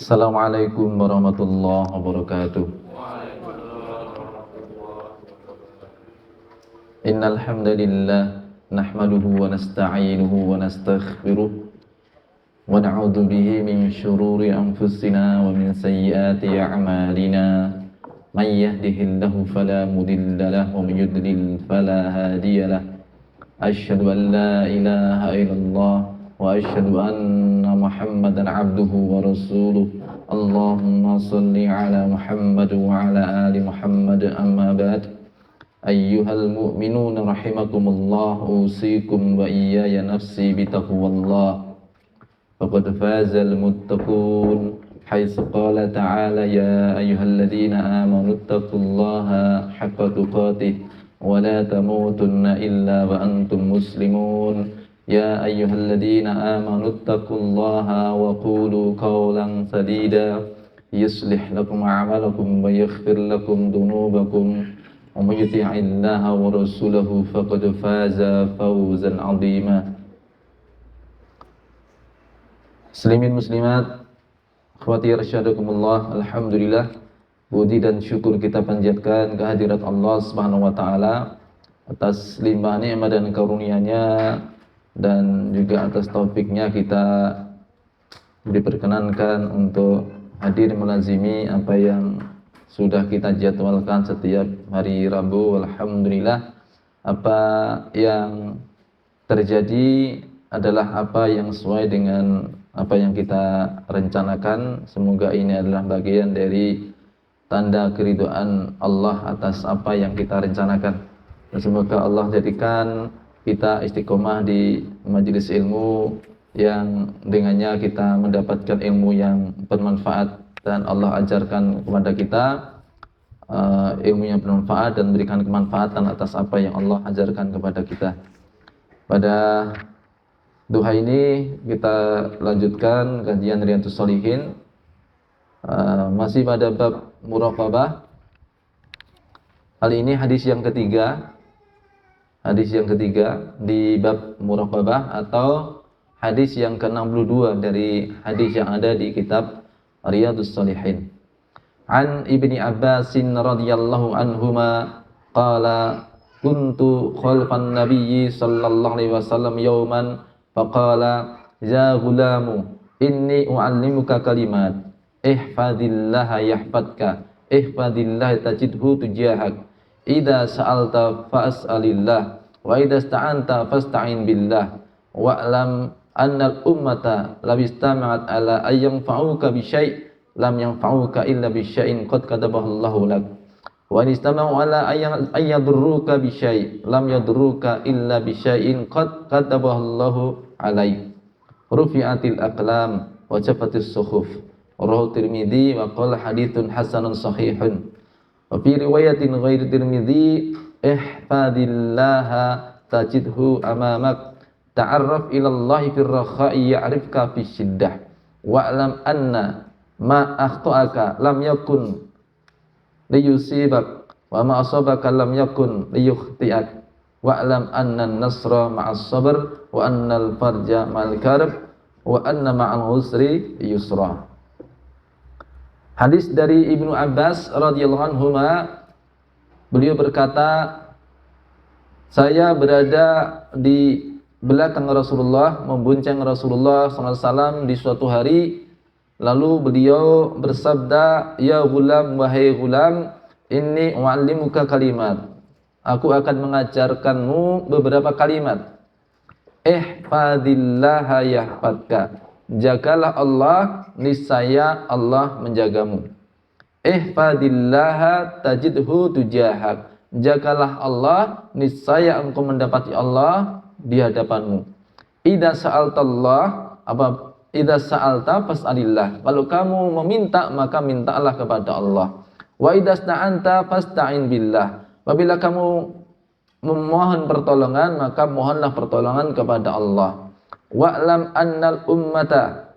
Assalamualaikum warahmatullahi wabarakatuh. Innal hamdalillah nahmaduhu wa nasta'inuhu wa nastaghfiruh wa na'udzu bihi min shururi anfusina wa min sayyiati a'malina. May yahdihillahu fala mudilla lahu wa may yudlil fala hadiya lahu. Asyhadu an la ilaha illallah wa asyhadu anna Muhammadan abduhu wa rasuluh. Allahumma shalli ala Muhammad wa ala ali Muhammad, amma ba'd. Ayyuhal mu'minuna rahimakumullah, usikum wa iyaya nafsi bitaqwallah. Faqad fazal muttaqun haitsu qala ta'ala ya ayyuhalladzina amanu taqullaha haqqa tuqatih wa la tamutunna illa wa antum muslimun. Ya ayyuhalladzina amanu taqullaha wa qulu qawlan sadida yuslih lakum a'malakum wa yaghfir lakum dhunubakum wa may yuti'illaha wa rasulahu faqad faza fawzan 'azima. Muslimin muslimat, akhwati rasyadakumullah, alhamdulillah, puji dan syukur kita panjatkan kehadirat Allah Subhanahu wa taala atas limpah nikmat dan karunia-Nya, dan juga atas taufiknya kita diperkenankan untuk hadir melazimi apa yang sudah kita jadwalkan setiap hari Rabu. Alhamdulillah, apa yang terjadi adalah apa yang sesuai dengan apa yang kita rencanakan. Semoga ini adalah bagian dari tanda keridhaan Allah atas apa yang kita rencanakan. Dan semoga Allah jadikan kita istiqomah di majelis ilmu yang dengannya kita mendapatkan ilmu yang bermanfaat, dan Allah ajarkan kepada kita ilmu yang bermanfaat dan berikan kemanfaatan atas apa yang Allah ajarkan kepada kita. Pada duha ini kita lanjutkan kajian Riyadhus Shalihin, masih pada bab muraqabah. Kali ini hadis yang ketiga di bab muraqabah, atau hadis yang ke-62 dari hadis yang ada di kitab Riyadhus Shalihin. An Ibni Abbasin radhiyallahu anhuma qala kuntu khalfan nabiyyi sallallahu alaihi wasallam yawman faqala ya ghulamu inni u'allimuka kalimat ihfadillaha yahfadka ihfadillaha tajidhu tujahak idza sa'alta fas'alillah wa idza ista'anta fasta'in billah wa'lam annal ummata law istama'at ala ayyanfa'uka bi syai' lam yanfa'uka illa bi syai'in qad katabahu Allahu lak wa in istama'u ala ayyadurruka bi syai' lam yadurruka illa bi syai'in qad katabahu Allahu alaik. Rufi'atil aqlam wa jafatis suhuf. Rawahu Tirmidzi wa qala haditsun hasanun sahihun. Wa fi riwayatin ghairi Tirmidzi ihfadillaha tajidhu amamak ta'arraf ila Allah fir rakha'i ya'rifka fis shiddah wa'lam anna ma akhta'aka lam yakun liyusibak wa ma asabaka lam yakun liyukhti'ak wa'lam anna an-nasra ma'as sabr wa anna al-farja ma'al karb wa anna ma'al usri yusra. Hadis dari Ibnu Abbas radhiyallahu anhuma, beliau berkata, saya berada di belakang Rasulullah, membonceng Rasulullah SAW di suatu hari. Lalu beliau bersabda, ya ghulam, wahai ghulam, inni u'allimuka kalimat, aku akan mengajarkanmu beberapa kalimat. Ihfadillaha yahfadka, jagalah Allah, niscaya Allah menjagamu. Ihfadillaha tajidhu tujahak, jagalah Allah, niscaya engkau mendapati Allah di hadapanmu. Idza sa'altallah, idza sa'alta fas'alillah, kalau kamu meminta maka mintalah kepada Allah. Wa idza sta'anta fasta'in billah, apabila kamu memohon pertolongan maka mohonlah pertolongan kepada Allah. Wa'lam annal ummata,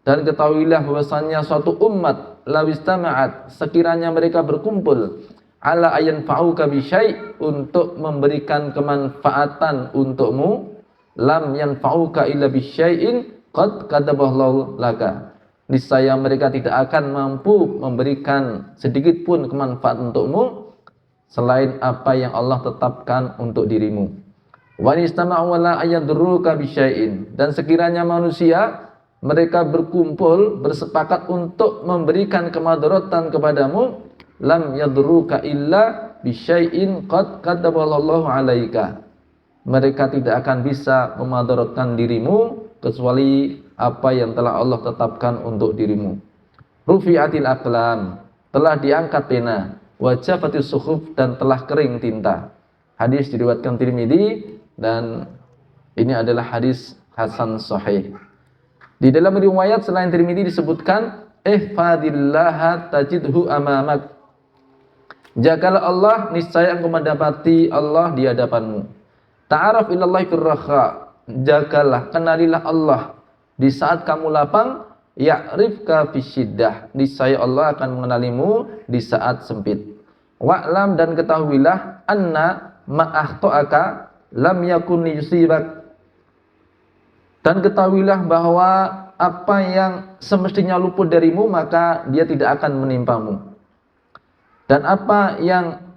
dan ketahuilah bahwasanya suatu umat, lawistama'at, sekiranya mereka berkumpul, ala ayan fa'uka bisyai', untuk memberikan kemanfaatan untukmu, lam yanfa'uka illa bisyai'in qad katabahu laka, niscaya mereka tidak akan mampu memberikan sedikit pun kemanfaat untukmu selain apa yang Allah tetapkan untuk dirimu. Wa nistama'u la ayadurruka bisyai'in, dan sekiranya manusia mereka berkumpul bersepakat untuk memberikan kemadaratan kepadamu, lam yadurruka illa bisyai'in qad kataballahu 'alaika. Mereka tidak akan bisa memadaratkan dirimu kecuali apa yang telah Allah tetapkan untuk dirimu. Rufi'atil aqlam, telah diangkat pena, wajafatis suhuf, dan telah kering tinta. Hadis diriwayatkan Tirmidzi dan ini adalah hadis hasan sahih. Di dalam riwayat selain Tirmidzi disebutkan ihfadillaha tajidhu amamak. Jagalah Allah, niscaya engkau mendapati Allah di hadapanmu. Ta'araf ilallahi firraha, jagalah, kenalilah Allah di saat kamu lapang. Ya'rifka fisyiddah, niscaya Allah akan mengenalimu di saat sempit. Wa'lam, dan ketahuilah, anna ma'akhto'aka lam yakun yusibak, dan ketahuilah bahwa apa yang semestinya luput darimu maka dia tidak akan menimpamu, dan apa yang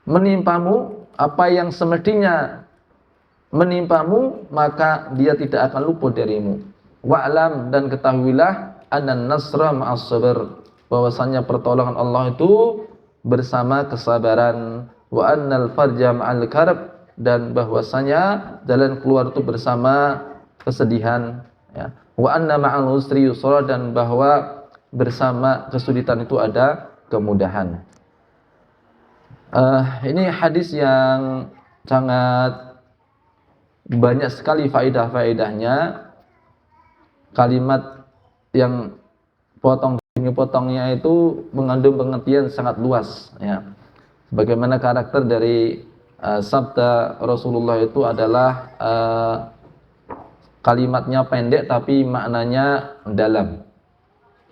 menimpamu, apa yang semestinya menimpamu maka dia tidak akan luput darimu. Wa'lam, dan ketahuilah anan nasra ma'as sabr, bahwasanya pertolongan Allah itu bersama kesabaran. Wa annal farja ma'al karb, dan bahwasanya jalan keluar itu bersama kesedihan, ya. Wa anna ma'al usri yusra, dan bahwa bersama kesulitan itu ada kemudahan. Ini hadis yang sangat banyak sekali faedah-faedahnya. Kalimat yang potongnya itu mengandung pengertian sangat luas, ya. Bagaimana karakter dari sabda Rasulullah itu adalah kalimatnya pendek tapi maknanya dalam,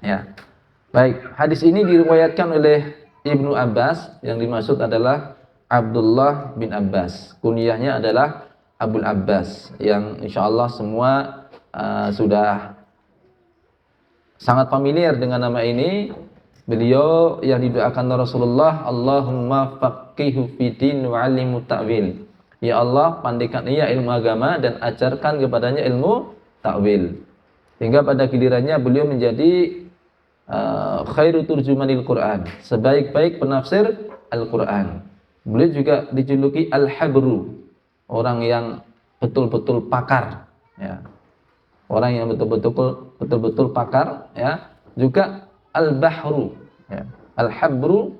ya. Baik, hadis ini diriwayatkan oleh Ibnu Abbas, yang dimaksud adalah Abdullah bin Abbas. Kunyahnya adalah Abul Abbas, yang insyaallah semua sudah sangat familiar dengan nama ini. Beliau yang didoakan Rasulullah, Allahumma faqihu fiddin wa 'allimhu ta'wil. Ya Allah, pandaikan ia ilmu agama dan ajarkan kepadanya ilmu ta'wil. Hingga pada gilirannya beliau menjadi khairu turjumanil Quran, sebaik-baik penafsir Al-Quran. Beliau juga dijuluki Al-Habru, orang yang betul-betul pakar, ya. Orang yang betul-betul pakar, ya. Juga Al-Bahru, ya. Al-Habru,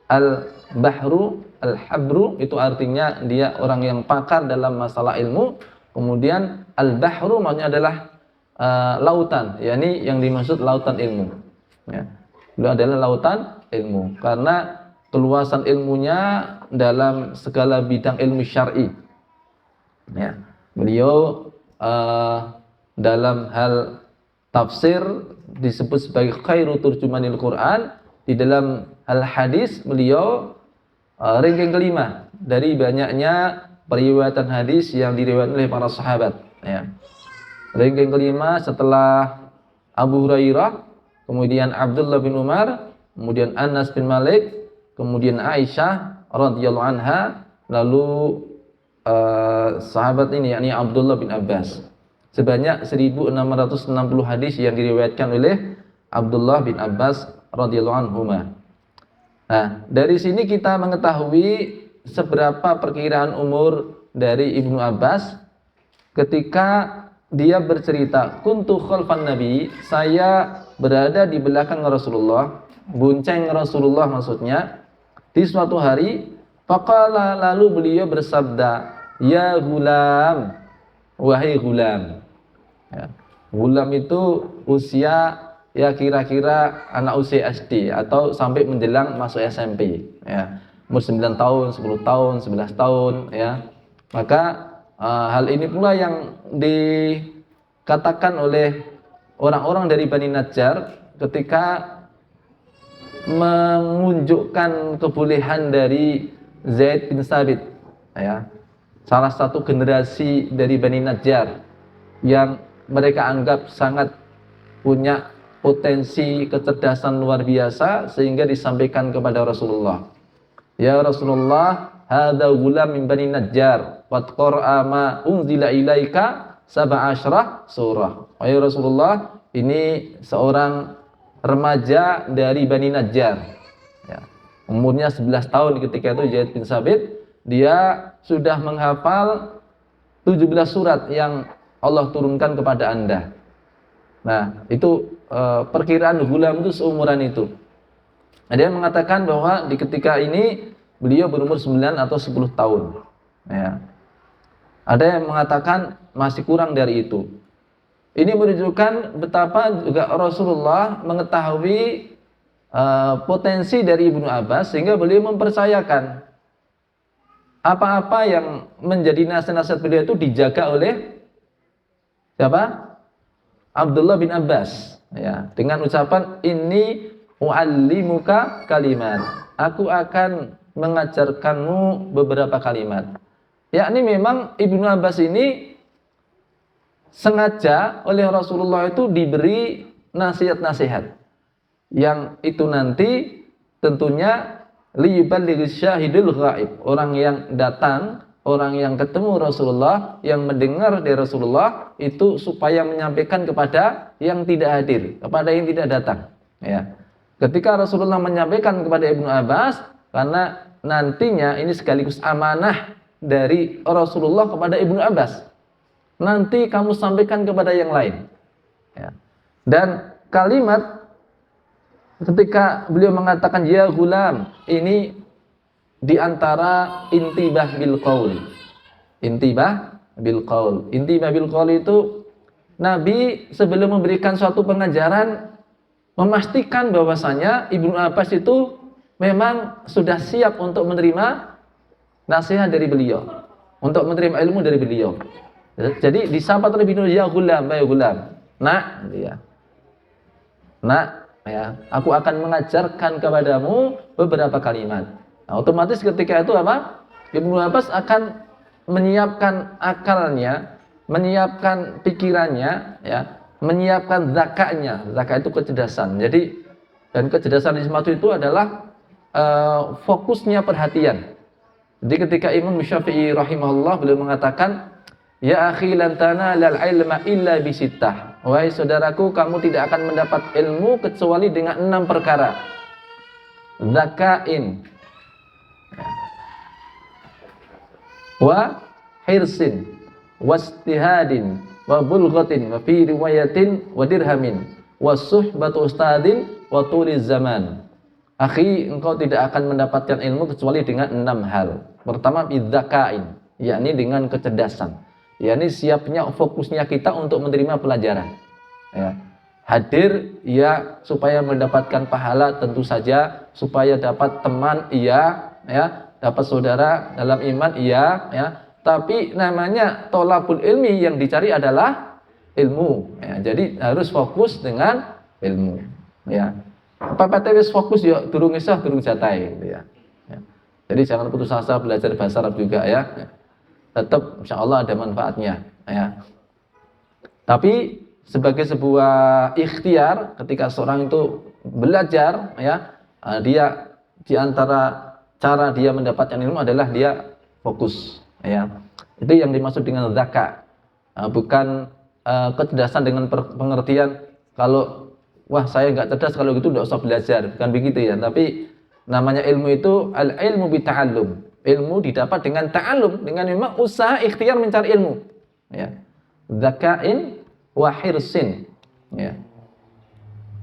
Al-Bahru, Al-Habru itu artinya dia orang yang pakar dalam masalah ilmu. Kemudian Al-Bahru maksudnya adalah lautan, yakni yang dimaksud lautan ilmu, ya. Beliau adalah lautan ilmu karena keluasan ilmunya dalam segala bidang ilmu syar'i, ya. Beliau dalam hal tafsir disebut sebagai khairu turjumanil Quran. Di dalam hal hadis beliau ranking kelima dari banyaknya periwayatan hadis yang diriwayatkan oleh para sahabat, ya. Ranking kelima setelah Abu Hurairah, kemudian Abdullah bin Umar, kemudian Anas bin Malik, kemudian Aisyah radhiyallahu anha, lalu sahabat ini yakni Abdullah bin Abbas. Sebanyak 1660 hadis yang diriwayatkan oleh Abdullah bin Abbas radhiyallahu anhuma. Nah, dari sini kita mengetahui seberapa perkiraan umur dari Ibnu Abbas ketika dia bercerita, kuntu khalfan Nabi, saya berada di belakang Rasulullah, bonceng Rasulullah maksudnya, di suatu hari. Faqala, lalu beliau bersabda, ya gulam, wahai gulam, ya. Gulam itu usia ya kira-kira anak usia SD atau sampai menjelang masuk SMP, ya. Umur 9 tahun, 10 tahun, 11 tahun, ya. Maka hal ini pula yang dikatakan oleh orang-orang dari Bani Najjar ketika menunjukkan kebolehan dari Zaid bin Sabit, ya. Salah satu generasi dari Bani Najjar yang mereka anggap sangat punya potensi kecerdasan luar biasa sehingga disampaikan kepada Rasulullah. Ya Rasulullah, hadza gulam min Bani Najjar, qad qara'a ma unzila ilaika sab'asyarah surah. Ya Rasulullah, ini seorang remaja dari Bani Najjar. Ya. Umurnya 11 tahun ketika itu Zaid bin Sabit, dia sudah menghafal 17 surat yang Allah turunkan kepada Anda. Nah, itu perkiraan gulam itu seumuran itu. Ada yang mengatakan bahwa di ketika ini beliau berumur 9 atau 10 tahun. Ya. Ada yang mengatakan masih kurang dari itu. Ini menunjukkan betapa juga Rasulullah mengetahui potensi dari Ibnu Abbas sehingga beliau mempercayakan apa-apa yang menjadi nasihat-nasihat beliau itu dijaga oleh siapa? Abdullah bin Abbas. Ya, dengan ucapan ini u'allimuka kalimat. Aku akan mengajarkanmu beberapa kalimat. Yakni memang Ibnu Abbas ini sengaja oleh Rasulullah itu diberi nasihat-nasihat yang itu nanti tentunya liyuballighish syahidul ghaib, orang yang datang, orang yang ketemu Rasulullah, yang mendengar dari Rasulullah itu supaya menyampaikan kepada yang tidak hadir, kepada yang tidak datang. Ya. Ketika Rasulullah menyampaikan kepada Ibnu Abbas, karena nantinya ini sekaligus amanah dari Rasulullah kepada Ibnu Abbas. Nanti kamu sampaikan kepada yang lain. Ya. Dan kalimat ketika beliau mengatakan ya gulam, ini diantara intibah bil qaul. Intibah bil qaul. Intibah bil qaul itu Nabi sebelum memberikan suatu pengajaran memastikan bahwasanya Ibnu Abbas itu memang sudah siap untuk menerima nasihat dari beliau, untuk menerima ilmu dari beliau. Jadi disapa terlebih dahulu ya gulam, ya gulam. Nak, ya. Nak, ya, aku akan mengajarkan kepadamu beberapa kalimat. Nah, otomatis ketika itu apa? Ibnu Abbas akan menyiapkan akalnya, menyiapkan pikirannya, ya, menyiapkan zakatnya. Zakat itu kecerdasan. Jadi dan kecerdasan di sematu itu adalah fokusnya perhatian. Jadi ketika Imam Syafi'i rahimahullah beliau mengatakan, ya akhi lan tanalal ilma illa bisittah. Wahai saudaraku, kamu tidak akan mendapat ilmu kecuali dengan 6 perkara. Zakain, wa hirsin, wastihadin, wa bulghatin, wa fi riwayatin, wa dirhamin, wa suhbatu ustadin, wa tuliz zaman. Akhi, engkau tidak akan mendapatkan ilmu kecuali dengan 6 hal. Pertama, bidzakain, yakni dengan kecerdasan. Yakni siapnya fokusnya kita untuk menerima pelajaran. Ya. Hadir ya supaya mendapatkan pahala tentu saja, supaya dapat teman iya, ya, dapat saudara dalam iman iya, ya. Tapi namanya tholabul ilmi, yang dicari adalah ilmu. Ya. Jadi harus fokus dengan ilmu. Ya. Apa wis fokus ya durung isah durung jatai gitu ya. Ya. Jadi jangan putus asa belajar bahasa Arab juga ya. Tetap insyaallah ada manfaatnya ya. Tapi sebagai sebuah ikhtiar ketika seorang itu belajar ya, dia di antara cara dia mendapatkan ilmu adalah dia fokus ya. Itu yang dimaksud dengan zakat. Bukan kecerdasan dengan pengertian kalau wah saya nggak cerdas kalau gitu nggak usah belajar, bukan begitu ya. Tapi namanya ilmu itu al-ilmu bita'allum. Ilmu didapat dengan ta'allum, dengan memang usaha ikhtiar mencari ilmu. Ya. Zakain wa hirsin. Ya.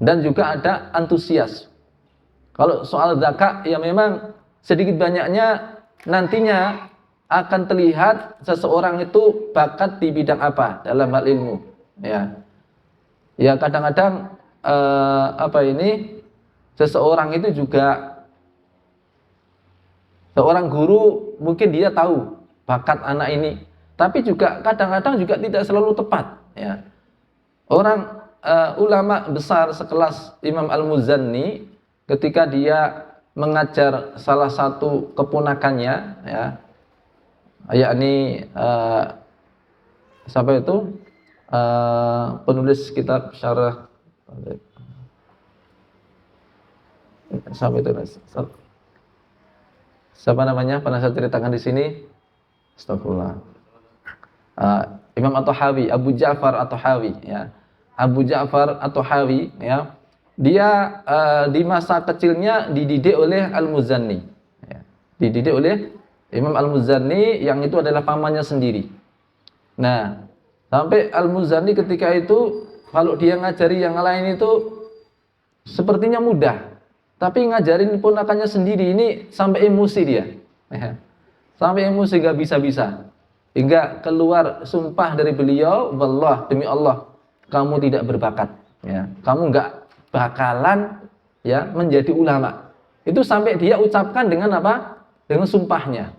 Dan juga ada antusias. Kalau soal zakat ya memang sedikit banyaknya nantinya akan terlihat seseorang itu bakat di bidang apa dalam hal ilmu. Ya. Ya kadang-kadang seseorang itu juga, seorang guru mungkin dia tahu bakat anak ini, tapi juga kadang-kadang juga tidak selalu tepat ya. Orang ulama besar sekelas Imam Al-Muzanni ketika dia mengajar salah satu keponakannya ya, yakni siapa itu penulis kitab syarah Sampai itu. Siapa namanya? Pernah saya ceritakan di sini. Astagfirullah. Imam At-Tahawi, Abu Ja'far At-Tahawi, ya. Abu Ja'far At-Tahawi, ya. Dia di masa kecilnya dididik oleh Al-Muzanni, ya. Dididik oleh Imam Al-Muzanni yang itu adalah pamannya sendiri. Nah, sampai Al-Muzanni ketika itu kalau dia ngajari yang lain itu sepertinya mudah, tapi ngajarin ponakannya sendiri ini sampai emosi dia, ya. Sampai emosi gak bisa-bisa, hingga keluar sumpah dari beliau, wallah, demi Allah, kamu tidak berbakat, ya. Kamu gak bakalan, ya, menjadi ulama. Itu sampai dia ucapkan dengan apa? Dengan sumpahnya.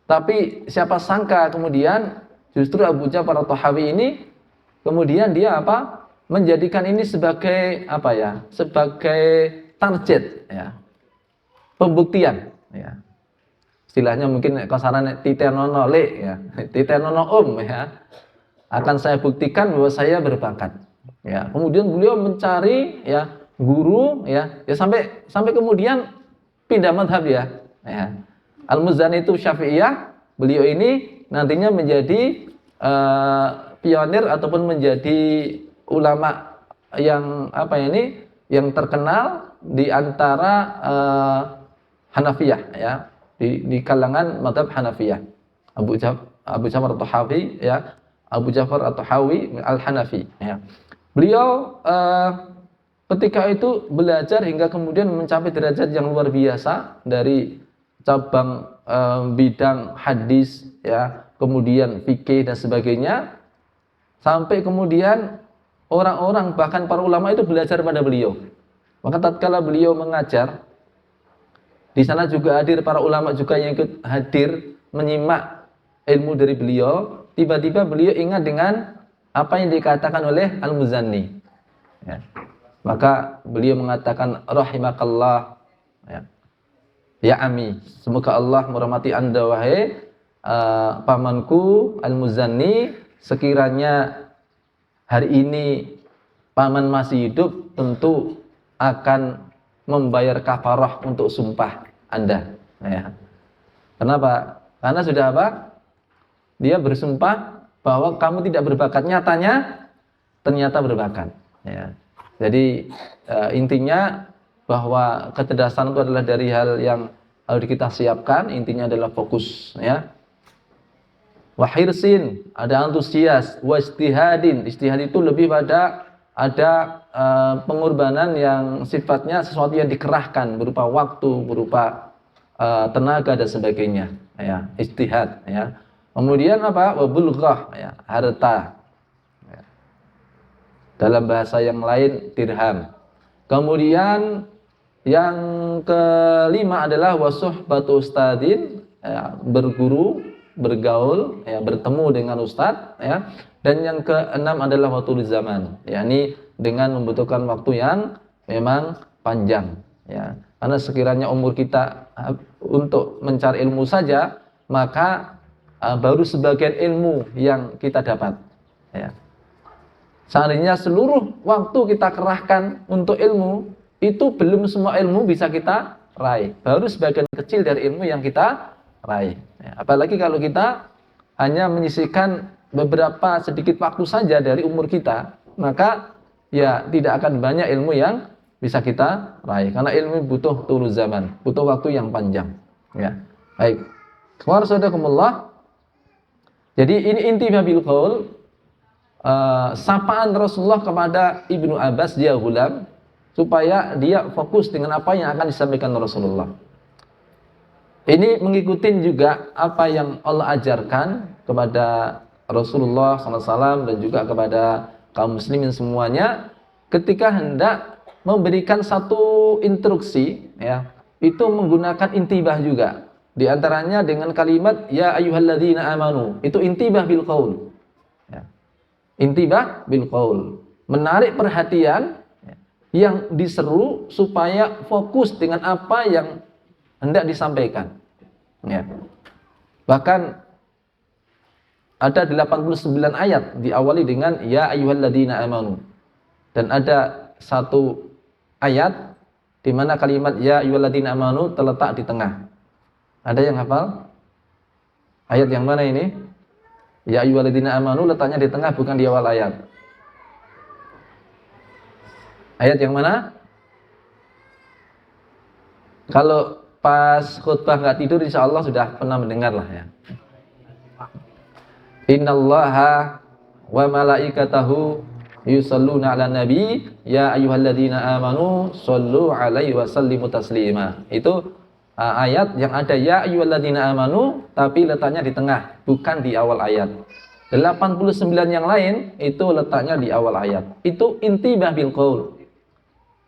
Tapi siapa sangka kemudian justru Abu Ja'far At-Tahawi ini kemudian dia apa? Menjadikan ini sebagai apa ya? Sebagai target, ya. Pembuktian, ya. Istilahnya mungkin kasaran titenono le, ya. Titenono ya. Akan saya buktikan bahwa saya berbakat. Ya. Kemudian beliau mencari, ya, guru, ya. Ya sampai kemudian pindah madhab, ya. Ya. Al-Muzani itu Syafi'iyah, beliau ini nantinya menjadi pionir ataupun menjadi ulama yang apa ini, yang terkenal di antara Hanafiyah, ya, di kalangan madhab Hanafiyah. Abu Ja'far At-Tahawi, ya, Abu Ja'far At-Tahawi Al-Hanafi, ya. Beliau ketika itu belajar hingga kemudian mencapai derajat yang luar biasa dari cabang bidang hadis, ya, kemudian fikih dan sebagainya, sampai kemudian orang-orang bahkan para ulama itu belajar pada beliau. Maka tatkala beliau mengajar, di sana juga hadir para ulama juga yang ikut hadir menyimak ilmu dari beliau. Tiba-tiba beliau ingat dengan apa yang dikatakan oleh Al-Muzanni, ya. Maka beliau mengatakan rahimakallah, ya. Ya ami, semoga Allah merahmati Anda wahai pamanku Al-Muzanni, sekiranya hari ini paman masih hidup tentu akan membayar kafarah untuk sumpah Anda, ya. Kenapa? Karena sudah apa? Dia bersumpah bahwa kamu tidak berbakat, nyatanya ternyata berbakat, ya. Jadi intinya bahwa kecerdasan itu adalah dari hal yang harus kita siapkan. Intinya adalah fokus, ya. Wahirsin, ada antusias. Wastihadin, istihad itu lebih pada ada pengorbanan yang sifatnya sesuatu yang dikerahkan berupa waktu, berupa tenaga dan sebagainya, ya. Istihad, ya. Kemudian apa? Wabulghah, ya, harta, ya. Dalam bahasa yang lain dirham. Kemudian yang kelima adalah wasuhbatu ustadin, ya, berguru, bergaul, ya, bertemu dengan ustadz, ya. Dan yang keenam adalah waktu zaman, yakni dengan membutuhkan waktu yang memang panjang, ya. Karena sekiranya umur kita untuk mencari ilmu saja, maka baru sebagian ilmu yang kita dapat, ya. Seandainya seluruh waktu kita kerahkan untuk ilmu, itu belum semua ilmu bisa kita raih. Baru sebagian kecil dari ilmu yang kita raih, ya. Apalagi kalau kita hanya menyisihkan beberapa sedikit waktu saja dari umur kita, maka ya tidak akan banyak ilmu yang bisa kita raih. Karena ilmu butuh tulu zaman, butuh waktu yang panjang, ya. Baik. Warahmatullahi. Jadi ini inti bil qaul, sapaan Rasulullah kepada Ibnu Abbas, dia gulam, supaya dia fokus dengan apa yang akan disampaikan Rasulullah. Ini mengikuti juga apa yang Allah ajarkan kepada Rasulullah SAW dan juga kepada kaum muslimin semuanya ketika hendak memberikan satu instruksi, ya, itu menggunakan intibah juga. Di antaranya dengan kalimat ya ayyuhalladzina amanu, itu intibah bil qaul, ya. Intibah bil qaul, menarik perhatian, ya, yang diseru supaya fokus dengan apa yang hendak disampaikan, ya. Bahkan ada 89 ayat diawali dengan ya ayyuhalladzina amanu. Dan ada satu ayat di mana kalimat ya ayyuhalladzina amanu terletak di tengah. Ada yang hafal? Ayat yang mana ini? Ya ayyuhalladzina amanu letaknya di tengah, bukan di awal ayat. Ayat yang mana? Kalau pas khutbah nggak tidur, insya Allah sudah pernah mendengar lah ya. Innallaha wa malaikatahu yusalluna ala nabi ya ayyuhalladzina amanu sallu alaihi wa sallimu taslima. Itu ayat yang ada ya ayyuhalladzina amanu tapi letaknya di tengah, bukan di awal ayat. 89 yang lain itu letaknya di awal ayat. Itu intibah bil qaul.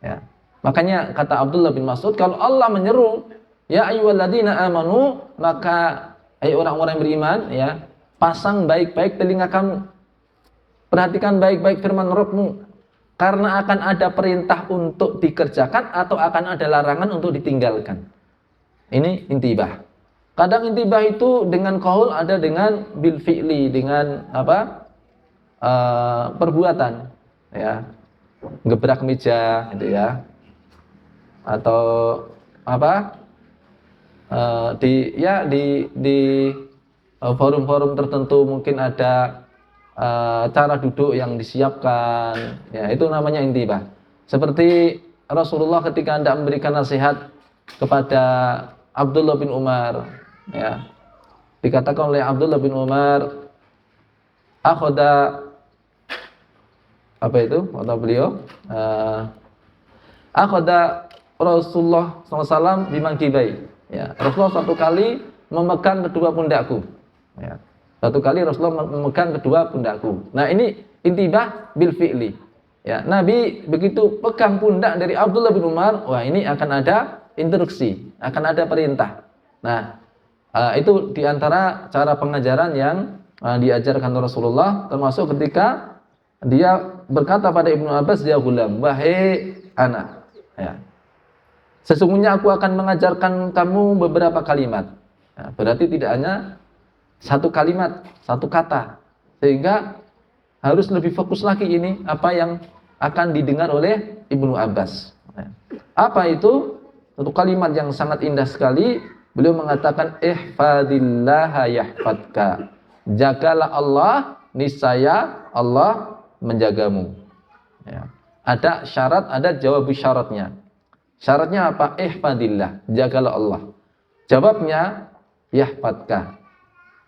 Ya. Makanya kata Abdullah bin Mas'ud, kalau Allah menyeru ya ayyuhalladzina amanu, maka hai orang-orang yang beriman, ya, pasang baik-baik telinga kamu. Perhatikan baik-baik firman Rabbmu, karena akan ada perintah untuk dikerjakan atau akan ada larangan untuk ditinggalkan. Ini intibah. Kadang intibah itu dengan qaul, ada dengan bil fi'li, dengan apa? Perbuatan, ya. Gebrak meja gitu ya. Atau apa? Di forum-forum tertentu mungkin ada cara duduk yang disiapkan, ya, itu namanya intibah. Seperti Rasulullah ketika hendak memberikan nasihat kepada Abdullah bin Umar, ya, dikatakan oleh Abdullah bin Umar, akhoda apa itu kata beliau, akhoda Rasulullah SAW bimangkibai, ya, Rasulullah satu kali memegang kedua pundakku, ya. Satu kali Rasulullah memegang kedua pundakku. Nah, ini intibah bil fi'li. Ya, Nabi begitu pegang pundak dari Abdullah bin Umar, wah, ini akan ada instruksi, akan ada perintah. Nah, itu diantara cara pengajaran yang diajarkan Rasulullah, termasuk ketika dia berkata pada Ibnu Abbas, ya gulam, wahai anak, ya, sesungguhnya aku akan mengajarkan kamu beberapa kalimat. Nah, berarti tidak hanya satu kalimat, satu kata, sehingga harus lebih fokus lagi ini apa yang akan didengar oleh Ibnu Abbas. Apa itu? Satu kalimat yang sangat indah sekali. Beliau mengatakan ihfadillaha yahfadka. Jagalah Allah, niscaya Allah menjagamu. Ya. Ada syarat, ada jawab syaratnya. Syaratnya apa? Ihfadillah, jagalah Allah. Jawabnya yahfadka.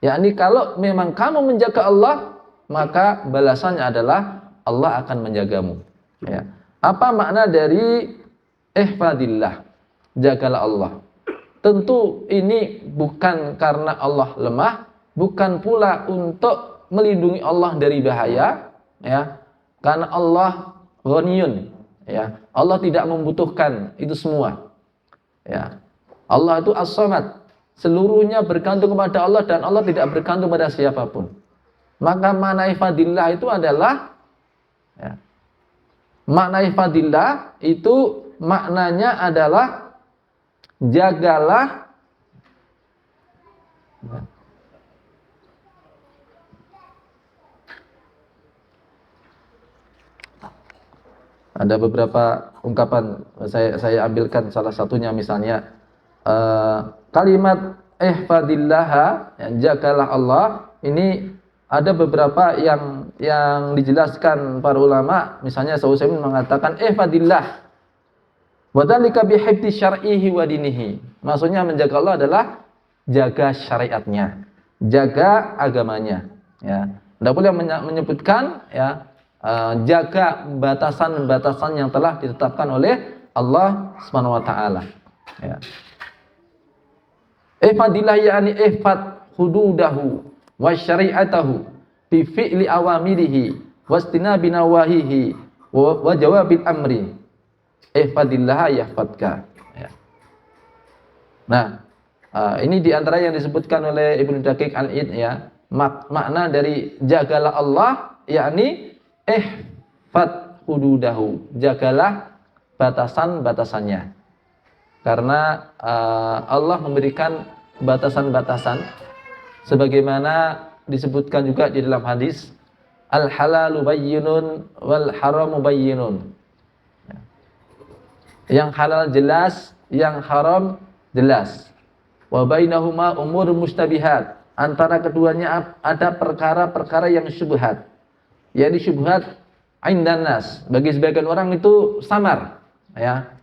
Yakni kalau memang kamu menjaga Allah, maka balasannya adalah Allah akan menjagamu. Ya. Apa makna dari ihfadillah, jagalah Allah? Tentu ini bukan karena Allah lemah, bukan pula untuk melindungi Allah dari bahaya, ya. Karena Allah ghaniyun, ya. Allah tidak membutuhkan itu semua. Ya. Allah itu as-samad. Seluruhnya bergantung kepada Allah dan Allah tidak bergantung pada siapapun. Maka makna ihfadillah itu adalah, ya, makna ihfadillah itu maknanya adalah jagalah, ya, ada beberapa ungkapan, saya ambilkan salah satunya, misalnya kalimat ihfadillah, ya, jagalah Allah, ini ada beberapa yang dijelaskan para ulama. Misalnya Syekh Utsaimin mengatakan ihfadillah wa dzalika bihifdzi syar'ihi wa dinihi. Maksudnya menjaga Allah adalah jaga syariatnya, jaga agamanya, ya. Tidak boleh menyebutkan, ya, jaga batasan-batasan yang telah ditetapkan oleh Allah Subhanahu wa taala, ya. Ihfadillah yakni ihfad hududahu wa syari'atahu bi fi'li awamirihi wastinabi nawahihi wa jawabil amri. Ihfadillah yahfadka, ya. Nah, ini diantara yang disebutkan oleh Ibnu Daqiq Al-Id, ya. Makna dari jagalah Allah yakni ihfad hududahu, jagalah batasan-batasannya. Karena Allah memberikan batasan-batasan sebagaimana disebutkan juga di dalam hadis, Al halalu bayyinun wal haramu bayyinun. Yang halal jelas, yang haram jelas. Wa bainahuma umur mustabihat. Antara keduanya ada perkara-perkara yang syubhat. Jadi syubhat indan nas. Bagi sebagian orang itu samar, ya.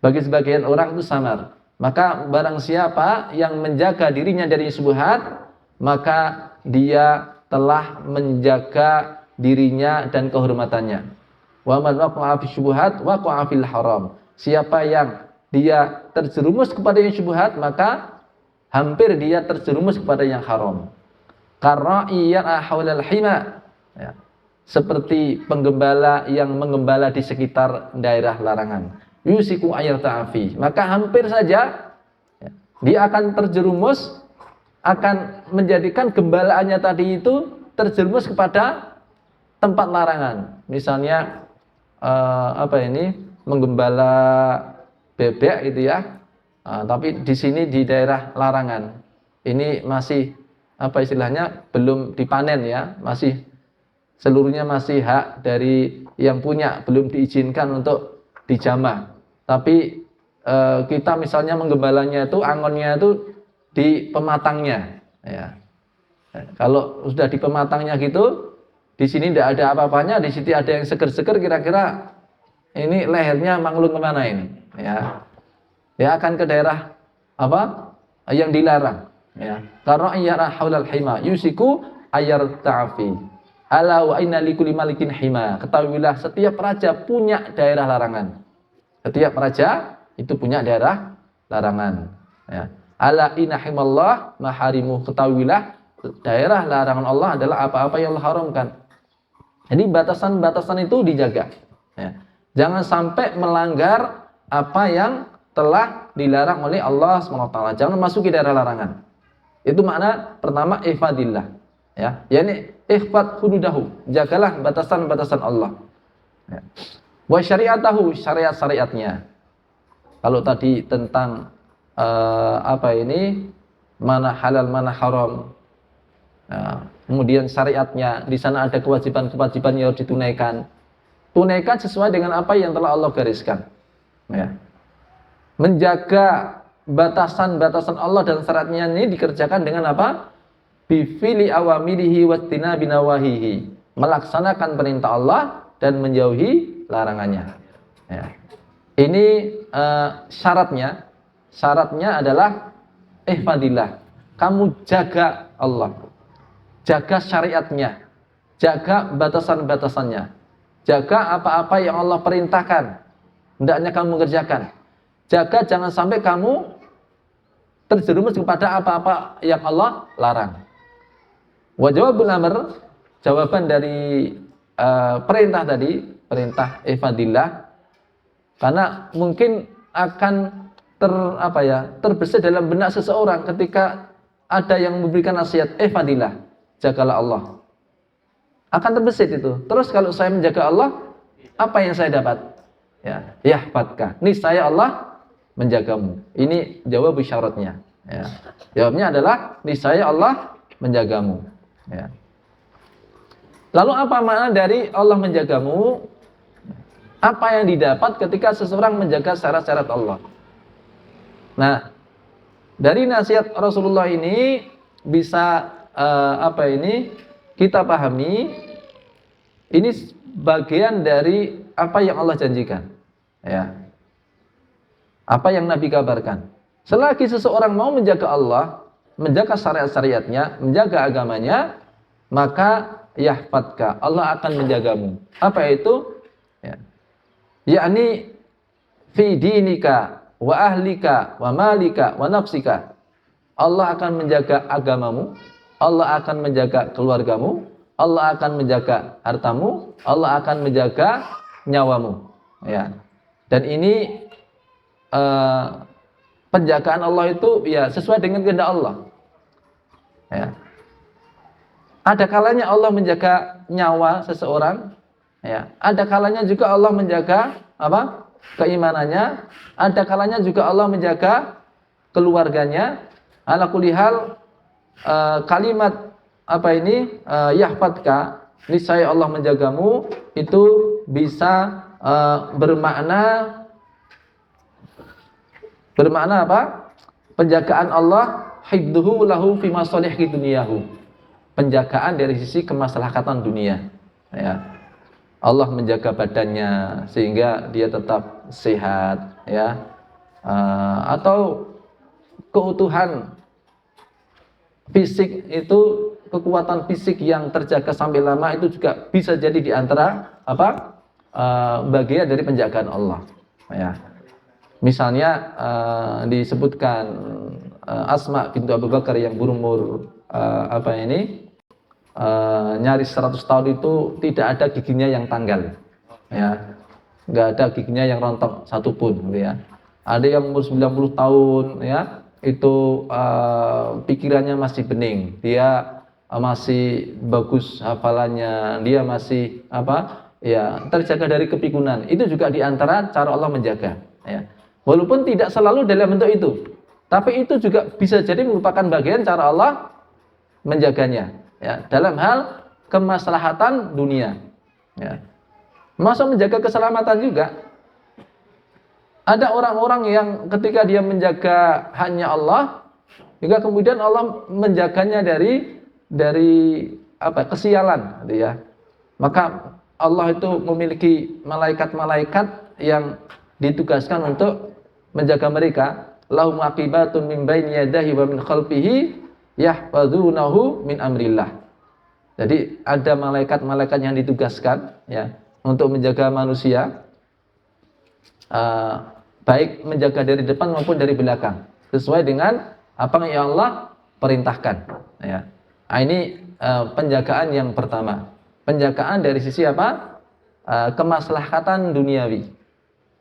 Bagi sebagian orang itu samar. Maka barang siapa yang menjaga dirinya dari syubhat, maka dia telah menjaga dirinya dan kehormatannya. Wa man waqa'a fi syubhat waqa'a fil haram. Siapa yang dia terjerumus kepada yang syubhat, maka hampir dia terjerumus kepada yang haram. Karena ia haulal hima, ya. Seperti penggembala yang menggembala di sekitar daerah larangan. Yusiku ayat ta'afi. Maka hampir saja, ya, dia akan terjerumus, akan menjadikan gembalaannya tadi itu terjerumus kepada tempat larangan. Misalnya menggembala bebek gitu ya. Tapi di sini di daerah larangan. Ini masih istilahnya belum dipanen ya, masih seluruhnya masih hak dari yang punya, belum diizinkan untuk dijamah. Tapi kita misalnya menggembalanya itu, angonnya itu di pematangnya, ya. Kalau sudah di pematangnya gitu, di sini tidak ada apa-apanya, di sini ada yang seger-seger, kira-kira ini lehernya manglung kemana ini? Ya, dia akan ke daerah yang dilarang. Ya, karena iyara haulal hima yusiku ayar ta'afi. Ala wa inna likulli malikin hima. Ketahuilah setiap raja punya daerah larangan. Setiap raja itu punya daerah larangan. Ya. Ala inna himallah maharimu. Ketahuilah daerah larangan Allah adalah apa-apa yang Allah haramkan. Jadi batasan-batasan itu dijaga. Ya. Jangan sampai melanggar apa yang telah dilarang oleh Allah SWT. Jangan masuki daerah larangan. Itu makna pertama ihfadillah. Ya, yakni ihfad hududahu. Jagalah batasan-batasan Allah. Ya. Wa syariatahu, syariat-syariatnya. Kalau tadi tentang mana halal mana haram. Ya. Kemudian syariatnya, di sana ada kewajiban-kewajiban yang harus ditunaikan. Tunaikan sesuai dengan apa yang telah Allah gariskan. Ya. Menjaga batasan-batasan Allah dan syaratnya ini dikerjakan dengan apa? Bifili awamirihi wattina binawahihi. Melaksanakan perintah Allah dan menjauhi larangannya. Ya. Ini syaratnya. Syaratnya adalah ihfadillah. Kamu jaga Allah. Jaga syariatnya. Jaga batasan-batasannya. Jaga apa-apa yang Allah perintahkan, hendaknya kamu kerjakan. Jaga jangan sampai kamu terjerumus kepada apa-apa yang Allah larang. Wa jawabul amr, jawaban dari perintah tadi, perintah ihfadillah, karena mungkin akan terbesit dalam benak seseorang ketika ada yang memberikan nasihat ihfadillah, jagalah Allah. Akan terbesit itu. Terus kalau saya menjaga Allah, apa yang saya dapat? Ya, yahfadka. Niscaya Allah menjagamu. Ini jawab syaratnya. Ya. Jawabnya adalah niscaya Allah menjagamu. Ya. Lalu apa makna dari Allah menjagamu? Apa yang didapat ketika seseorang menjaga syarat-syarat Allah? Nah, dari nasihat Rasulullah ini bisa kita pahami, ini bagian dari apa yang Allah janjikan, ya. Apa yang Nabi kabarkan. Selagi seseorang mau menjaga Allah, menjaga syariat-syariatnya, menjaga agamanya, maka yahfadka, Allah akan menjagamu. Apa itu? Ya. Yakni fi dinika wa ahlika wa malika wa nafsika. Allah akan menjaga agamamu, Allah akan menjaga keluargamu, Allah akan menjaga hartamu, Allah akan menjaga nyawamu. Ya. Dan ini penjagaan Allah itu ya sesuai dengan kehendak Allah. Ya. Ada kalanya Allah menjaga nyawa seseorang, ya. Ada kalanya juga Allah menjaga keimanannya, ada kalanya juga Allah menjaga keluarganya. Ala kulli hal, kalimat yahfadka niscaya Allah menjagamu, itu bisa bermakna apa? Penjagaan Allah, hifdzuhu lahu fi masalihi dunyahu. Penjagaan dari sisi kemaslahatan dunia. Ya. Allah menjaga badannya sehingga dia tetap sehat, ya. Atau keutuhan fisik itu, kekuatan fisik yang terjaga sampai lama itu juga bisa jadi di antara apa? Bagian dari penjagaan Allah. Ya. Misalnya disebutkan Asma bintu Abu Bakar yang berumur nyaris 100 tahun itu tidak ada giginya yang tanggal, ya, nggak ada giginya yang rontok satupun, gitu ya. Ada yang umur 90 tahun, ya, itu pikirannya masih bening, dia masih bagus hafalannya, dia masih terjaga dari kepikunan. Itu juga diantara cara Allah menjaga, ya. Walaupun tidak selalu dalam bentuk itu, tapi itu juga bisa jadi merupakan bagian cara Allah menjaganya. Ya, dalam hal kemaslahatan dunia, ya. Masuk menjaga keselamatan juga. Ada orang-orang yang ketika dia menjaga haknya Allah, juga kemudian Allah menjaganya dari kesialan, gitu ya. Maka Allah itu memiliki malaikat-malaikat yang ditugaskan untuk menjaga mereka. Lahum aqibatun min baini yadayhi wa min khalfihi yahfazunahu min amrillah. Jadi ada malaikat-malaikat yang ditugaskan, ya, untuk menjaga manusia, baik menjaga dari depan maupun dari belakang, sesuai dengan apa yang Allah perintahkan, ya. Ini penjagaan yang pertama, penjagaan dari sisi apa? Kemaslahatan duniawi,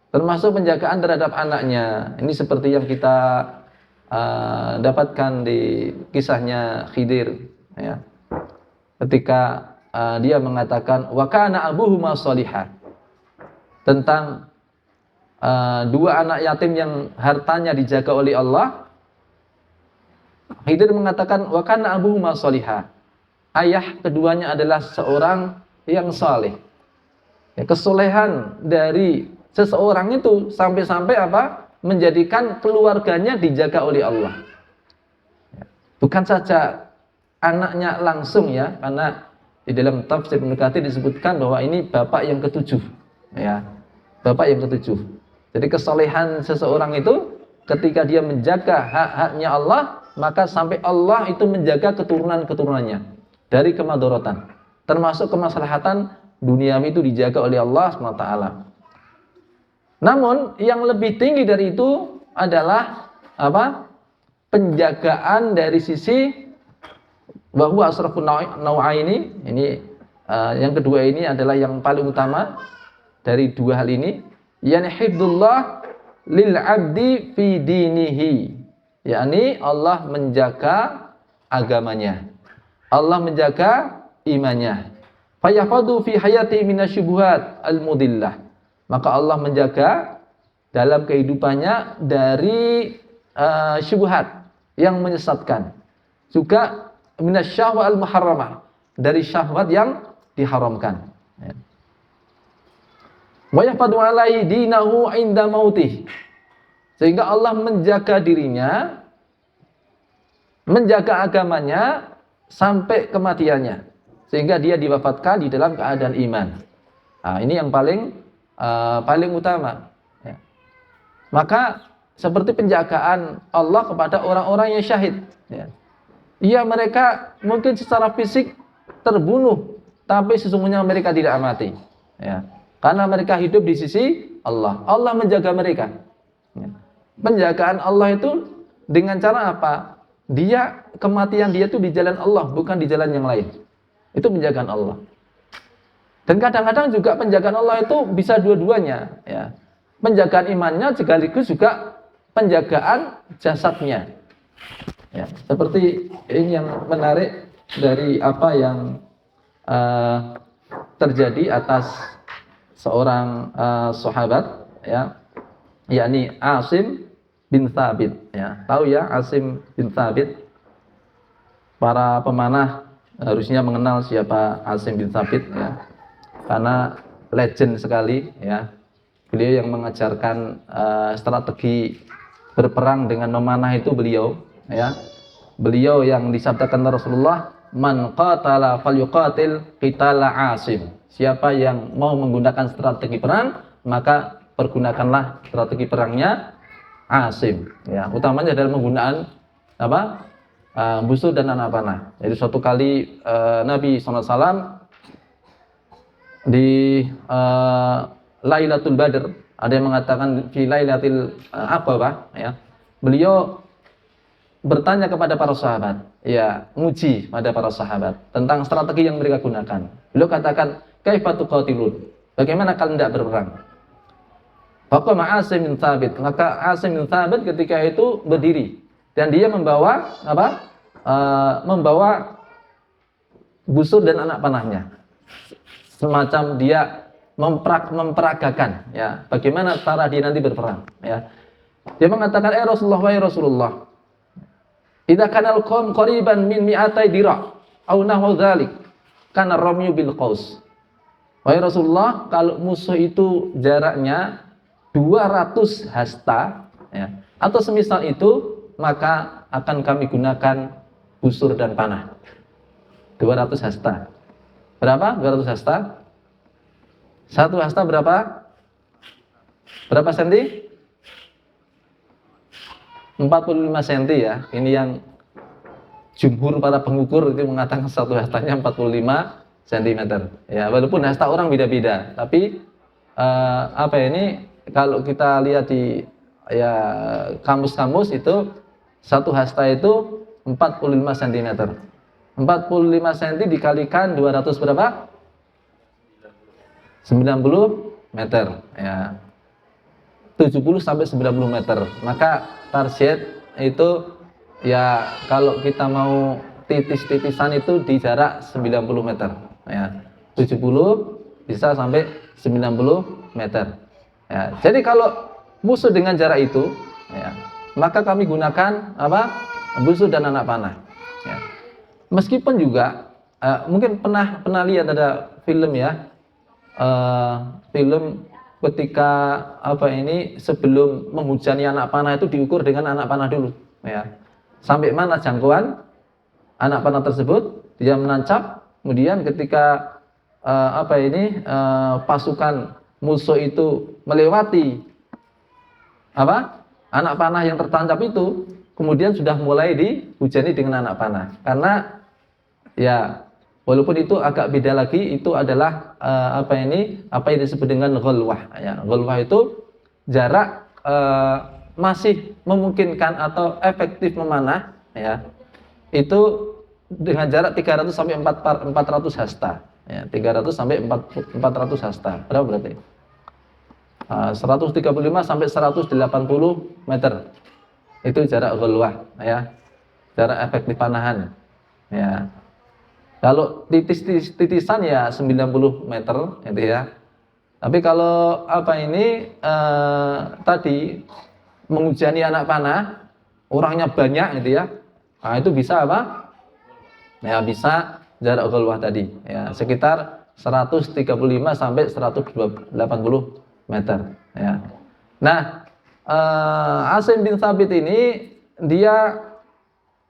termasuk penjagaan terhadap anaknya. Ini seperti yang kita dapatkan di kisahnya Khidir, ya. Ketika dia mengatakan wa kana abuhuma sholihah, tentang dua anak yatim yang hartanya dijaga oleh Allah. Khidir mengatakan wa kana abuhuma sholihah, ayah keduanya adalah seorang yang saleh. Ya, kesolehan dari seseorang itu sampai-sampai menjadikan keluarganya dijaga oleh Allah. Bukan saja anaknya langsung, ya, karena di dalam tafsir Ibnu Katsir disebutkan bahwa ini bapak yang ketujuh, ya, bapak yang ketujuh. Jadi kesolehan seseorang itu ketika dia menjaga hak-haknya Allah, maka sampai Allah itu menjaga keturunan-keturunannya dari kemadharatan, termasuk kemaslahatan duniawi itu dijaga oleh Allah SWT. Namun yang lebih tinggi dari itu adalah penjagaan dari sisi bahwa asrafun nau'aini, ini yang kedua ini adalah yang paling utama dari dua hal ini, yani hifdzullah lil 'abdi fi dinihi, yakni Allah menjaga agamanya, Allah menjaga imannya. Fayahfadhu fi hayati minasyubuhat al-mudillah, maka Allah menjaga dalam kehidupannya dari syubhat yang menyesatkan, juga minasyahwa al-muharramah, dari syahwat yang diharamkan. Wa yahfadhu alaihi dinahu inda mautih, sehingga Allah menjaga dirinya, menjaga agamanya sampai kematiannya, sehingga dia diwafatkan di dalam keadaan iman. Nah, ini yang paling utama, ya. Maka seperti penjagaan Allah kepada orang-orang yang syahid, ya. Iya, mereka mungkin secara fisik terbunuh, tapi sesungguhnya mereka tidak mati, ya. Karena mereka hidup di sisi Allah. Allah menjaga mereka, ya. Penjagaan Allah itu dengan cara apa? Kematian dia itu di jalan Allah, bukan di jalan yang lain. Itu penjagaan Allah. Dan kadang-kadang juga penjagaan Allah itu bisa dua-duanya, ya. Penjagaan imannya sekaligus juga penjagaan jasadnya. Ya, seperti ini yang menarik dari apa yang terjadi atas seorang sahabat, ya, yakni Asim bin Thabit, ya. Tahu ya Asim bin Thabit? Para pemanah harusnya mengenal siapa Asim bin Thabit ya. Karena legend sekali ya. Beliau yang mengajarkan strategi berperang dengan memanah itu beliau ya. Beliau yang disabdakan Rasulullah, man qatala falyuqatil qitala Asim. Siapa yang mau menggunakan strategi perang, maka pergunakanlah strategi perangnya Asim ya. Utamanya dalam menggunakan apa? Busur dan anak panah. Jadi suatu kali Nabi SAW di Lailatul Badr, ada yang mengatakan fi Lailatul Aqabah ya. Beliau bertanya kepada para sahabat, ya, nguji pada para sahabat tentang strategi yang mereka gunakan. Beliau katakan, "Kaifa tuqatilun?" Bagaimana kalian tidak berperang? Faqama Asim bin Thabit. Maka Asim bin Thabit ketika itu berdiri dan dia membawa apa? Membawa busur dan anak panahnya. Semacam dia memperagakan ya bagaimana cara dia nanti berperang ya. Dia mengatakan Rasulullah idza kana al-qaum qariban min mi'atai dira' aw nahwa dzalik kana ramyu bil qaus. Wahai Rasulullah, kalau musuh itu jaraknya 200 hasta ya atau semisal itu, maka akan kami gunakan busur dan panah. 200 hasta. Berapa? 200 hasta. Satu hasta berapa? Berapa senti? 45 senti ya. Ini yang jumhur para pengukur itu mengatakan satu hastanya 45 cm. Ya, walaupun hasta orang beda-beda, tapi apa ini kalau kita lihat di ya kamus-kamus itu satu hasta itu 45 cm. 45 cm dikalikan 200 berapa? 90 meter ya. 70 sampai 90 meter. Maka target itu ya kalau kita mau titis-titisan itu di jarak 90 meter ya. 70 bisa sampai 90 meter. Ya, jadi kalau musuh dengan jarak itu ya, maka kami gunakan apa? Busur dan anak panah. Ya. Meskipun juga mungkin pernah lihat ada film ya, film ketika apa ini sebelum menghujani anak panah itu diukur dengan anak panah dulu, ya. Sampai mana jangkauan anak panah tersebut, dia menancap. Kemudian ketika apa ini pasukan musuh itu melewati apa anak panah yang tertancap itu, kemudian sudah mulai dihujani dengan anak panah. Karena ya, walaupun itu agak beda lagi, itu adalah apa yang disebut dengan ghulwah ya. Ghulwah itu jarak masih memungkinkan atau efektif memanah ya. Itu dengan jarak 300 sampai 400 hasta ya. 300 sampai 400 hasta. Berapa berarti? 135 sampai 180 meter. Itu jarak ghulwah ya. Jarak efektif panahan ya. Kalau titisan ya 90 meter gitu ya. Tapi kalau apa ini tadi menghujani anak panah, orangnya banyak gitu ya. Nah, itu bisa apa? Ya bisa jarak ghulwah tadi ya, sekitar 135 sampai 180 meter ya. Nah, Asim bin Thabit ini dia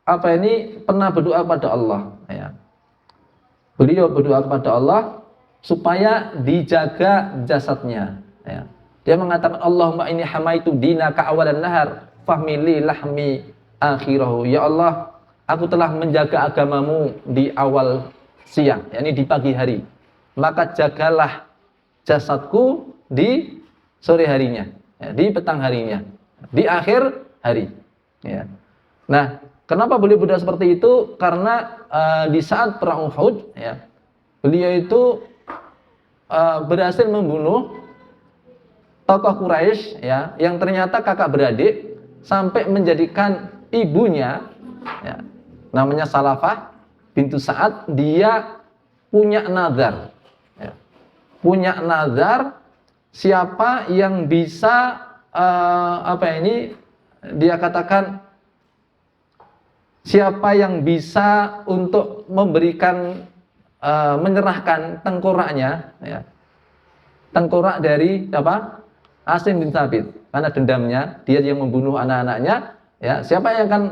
apa ini pernah berdoa kepada Allah ya. Beliau berdoa kepada Allah supaya dijaga jasadnya ya. Dia mengatakan Allahumma inni hamaitu dinaka awalan nahar fahmili lahmi akhirahu. Ya Allah, aku telah menjaga agamamu di awal siang, yakni di pagi hari. Maka jagalah jasadku di sore harinya, ya, di petang harinya, di akhir hari ya. Nah, kenapa beliau berdoa seperti itu? Karena di saat perang Uhud, ya, beliau itu berhasil membunuh tokoh Quraisy, ya, yang ternyata kakak beradik, sampai menjadikan ibunya, ya, namanya Salafah bintu Sa'ad, dia punya nazar, ya, punya nazar siapa yang bisa dia katakan siapa yang bisa untuk memberikan menyerahkan tengkoraknya, ya, tengkorak dari apa? Asim bin Thabit, karena dendamnya dia yang membunuh anak-anaknya, ya, siapa yang akan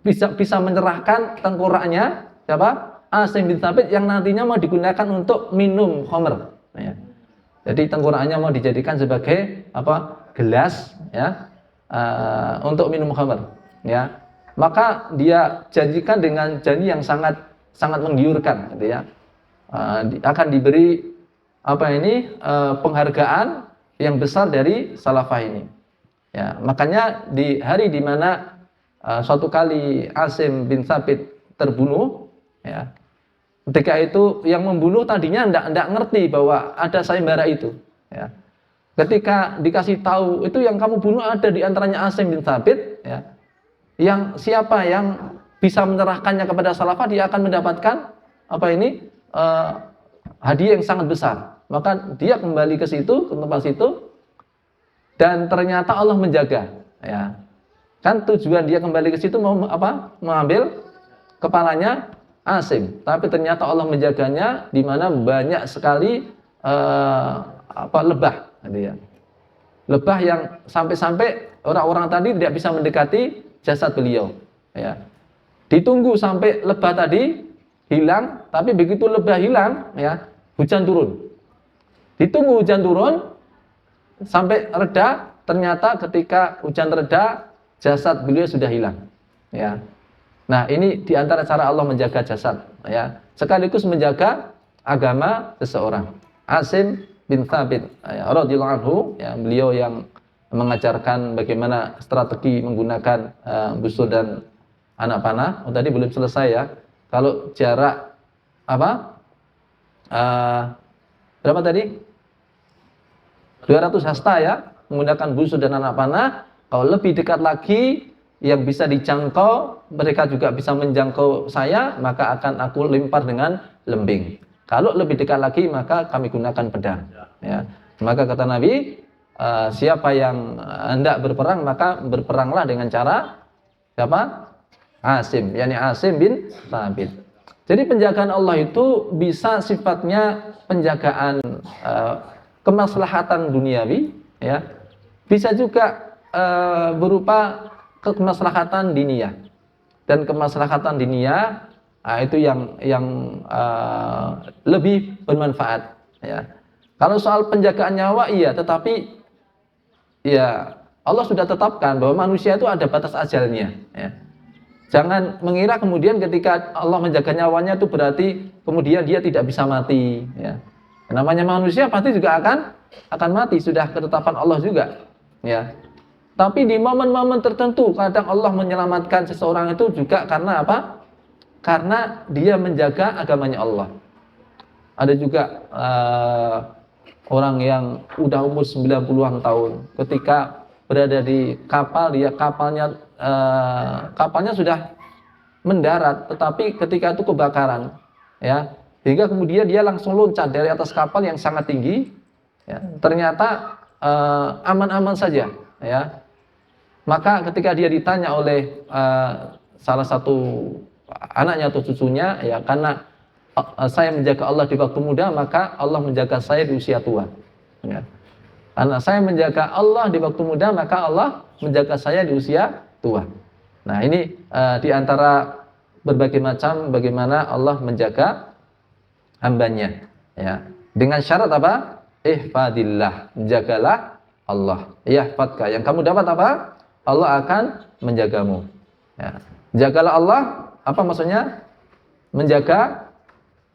bisa menyerahkan tengkoraknya, siapa? Asim bin Thabit yang nantinya mau digunakan untuk minum khamr, ya. Jadi tengkoraknya mau dijadikan sebagai apa? Gelas, ya, untuk minum khamr, ya. Maka dia janjikan dengan janji yang sangat sangat menggiurkan, gitu ya. Akan diberi apa ini penghargaan yang besar dari salafah ini. Ya, makanya di hari di mana suatu kali Asim bin Thabit terbunuh, ya, ketika itu yang membunuh tadinya enggak ngerti bahwa ada sayembara itu, ya. Ketika dikasih tahu itu yang kamu bunuh ada di antaranya Asim bin Thabit, ya. Yang siapa yang bisa menyerahkannya kepada salafah dia akan mendapatkan apa ini hadiah yang sangat besar. Maka dia kembali ke situ, ke tempat situ, dan ternyata Allah menjaga, ya. Kan tujuan dia kembali ke situ mau apa? Mengambil kepalanya Asim, tapi ternyata Allah menjaganya di mana banyak sekali lebah, gitu ya. Lebah yang sampai-sampai orang-orang tadi tidak bisa mendekati jasad beliau, ya. Ditunggu sampai lebah tadi hilang, tapi begitu lebah hilang, ya, hujan turun. Ditunggu hujan turun sampai reda, ternyata ketika hujan reda jasad beliau sudah hilang, ya. Nah, ini diantara cara Allah menjaga jasad, ya, sekaligus menjaga agama seseorang. Asim bin Thabit, ya, radhiyallahu anhu, ya, beliau yang mengajarkan bagaimana strategi menggunakan busur dan anak panah. Oh, tadi belum selesai, ya. Kalau jarak apa? Berapa tadi? 200 hasta, ya, menggunakan busur dan anak panah. Kalau lebih dekat lagi yang bisa dijangkau, mereka juga bisa menjangkau saya, maka akan aku lempar dengan lembing. Kalau lebih dekat lagi maka kami gunakan pedang, ya. Maka kata Nabi, siapa yang hendak berperang maka berperanglah dengan cara siapa? Asim, yakni Asim bin Thabit. Jadi penjagaan Allah itu bisa sifatnya penjagaan kemaslahatan duniawi, ya. Bisa juga berupa kemaslahatan diniyah. Dan kemaslahatan diniyah itu yang lebih bermanfaat, ya. Kalau soal penjagaan nyawa, iya, tetapi ya Allah sudah tetapkan bahwa manusia itu ada batas ajalnya, ya. Jangan mengira kemudian ketika Allah menjaga nyawanya itu berarti kemudian dia tidak bisa mati, ya. Namanya manusia pasti juga akan mati, sudah ketetapan Allah juga, ya. Tapi di momen-momen tertentu kadang Allah menyelamatkan seseorang itu juga karena apa? Karena dia menjaga agamanya Allah. Ada juga orang yang udah umur 90-an tahun, ketika berada di kapal, kapalnya sudah mendarat, tetapi ketika itu kebakaran, ya, hingga kemudian dia langsung loncat dari atas kapal yang sangat tinggi, ya, ternyata aman-aman saja, ya. Maka ketika dia ditanya oleh salah satu anaknya atau cucunya, ya, karena saya menjaga Allah di waktu muda, maka Allah menjaga saya di usia tua, ya. Karena saya menjaga Allah di waktu muda, maka Allah menjaga saya di usia tua. Nah, ini di antara berbagai macam bagaimana Allah menjaga hambanya, ya. Dengan syarat apa? Ihfadillah, jagalah Allah. Yahfadka, yang kamu dapat apa? Allah akan menjagamu, ya. Jagalah Allah, apa maksudnya? Menjaga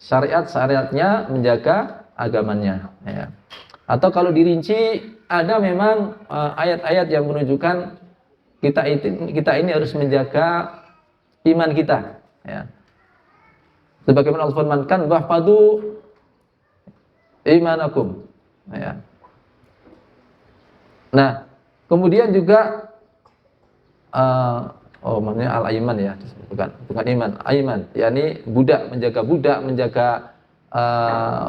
syariat-syariatnya, menjaga agamanya, ya. Atau kalau dirinci, ada memang ayat-ayat yang menunjukkan kita ini harus menjaga iman kita, ya. Sebagaimana Allah firmankan, wahfadu imanakum, ya. Nah, kemudian juga maksudnya al-aiman, ya, bukan iman, aiman, yakni menjaga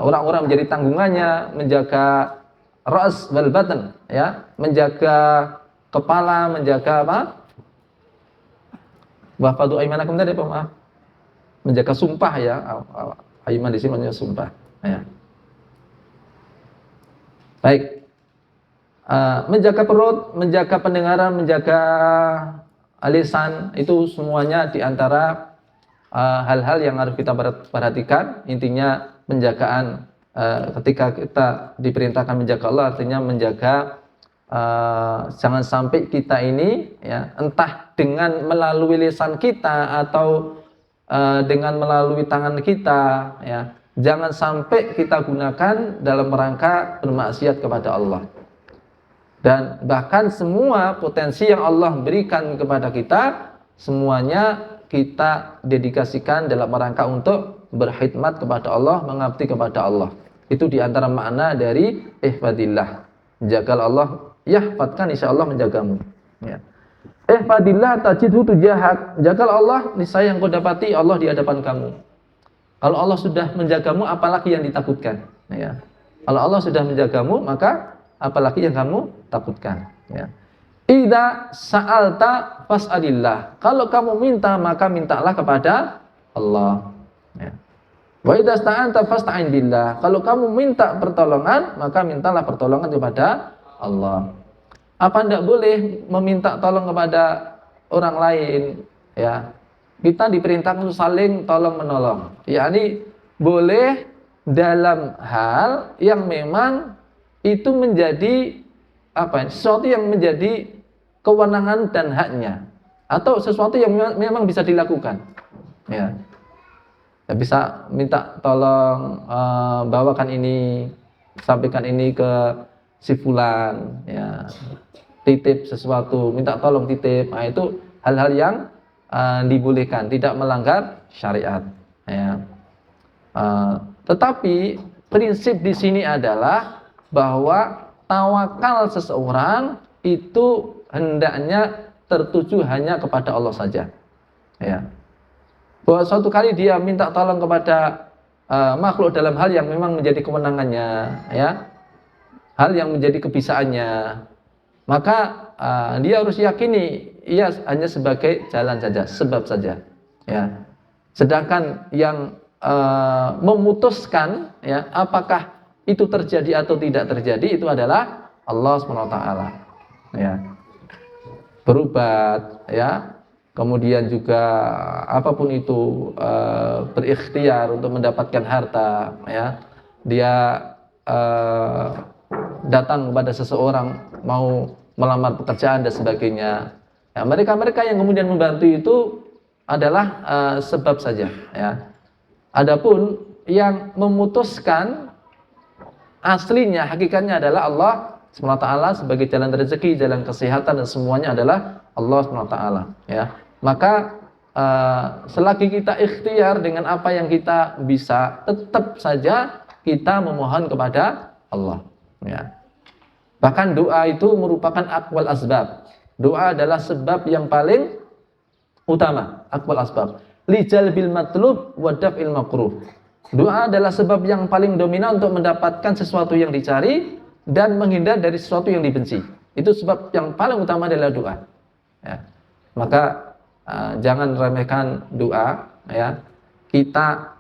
orang-orang menjadi tanggungannya, menjaga ras wal batan, ya, menjaga kepala, menjaga apa? Wahfadzu aimanakum tadi apa maaf? Menjaga sumpah ya. Aiman di sini maksudnya sumpah. Ya. Baik. Menjaga perut, menjaga pendengaran, menjaga lisan itu semuanya diantara hal-hal yang harus kita perhatikan. Intinya penjagaan ketika kita diperintahkan menjaga Allah artinya menjaga jangan sampai kita ini ya entah dengan melalui lisan kita atau dengan melalui tangan kita ya jangan sampai kita gunakan dalam rangka bermaksiat kepada Allah. Dan bahkan semua potensi yang Allah berikan kepada kita semuanya kita dedikasikan dalam rangka untuk berkhidmat kepada Allah, mengabdi kepada Allah. Itu diantara makna dari ihfadillah. Jagalah Allah, yahfadkan insyaallah menjagamu. Ya. Ihfadillah tajidhu tujahak. Jagalah Allah, niscaya yang kau dapati Allah di hadapan kamu. Kalau Allah sudah menjagamu, apalagi yang ditakutkan. Ya. Kalau Allah sudah menjagamu, maka apalagi yang kamu takutkan. Ya. Idza sa'alta fas'alillah. Kalau kamu minta, maka mintalah kepada Allah. Ya. Wa idza sta'anta fasta'in billah. Kalau kamu minta pertolongan, maka mintalah pertolongan kepada Allah. Apa tidak boleh meminta tolong kepada orang lain? Ya. Kita diperintahkan untuk saling tolong menolong. yakni boleh dalam hal yang memang itu menjadi sesuatu yang menjadi kewenangan dan haknya atau sesuatu yang memang bisa dilakukan ya bisa minta tolong bawakan ini sampaikan ini ke si fulan ya titip sesuatu minta tolong titip itu hal-hal yang dibolehkan tidak melanggar syariat ya tetapi prinsip di sini adalah bahwa tawakal seseorang itu hendaknya tertuju hanya kepada Allah saja. Ya. Bahwa suatu kali dia minta tolong kepada makhluk dalam hal yang memang menjadi kewenangannya, ya, hal yang menjadi kebisaannya, maka dia harus yakini ia hanya sebagai jalan saja, sebab saja. Ya. Sedangkan yang memutuskan, ya, apakah itu terjadi atau tidak terjadi itu adalah Allah SWT ya berobat ya kemudian juga apapun itu berikhtiar untuk mendapatkan harta ya dia datang kepada seseorang mau melamar pekerjaan dan sebagainya ya, mereka yang kemudian membantu itu adalah sebab saja ya adapun yang memutuskan aslinya, hakikatnya adalah Allah SWT sebagai jalan rezeki, jalan kesehatan dan semuanya adalah Allah SWT. Ya, maka selagi kita ikhtiar dengan apa yang kita bisa, tetap saja kita memohon kepada Allah. Ya. Bahkan doa itu merupakan aqwal asbab. Doa adalah sebab yang paling utama, aqwal asbab. Lijalbil matlub wa daf'il makruh. Doa adalah sebab yang paling dominan untuk mendapatkan sesuatu yang dicari dan menghindar dari sesuatu yang dibenci. Itu sebab yang paling utama adalah doa. Ya. Maka jangan remehkan doa. Ya. Kita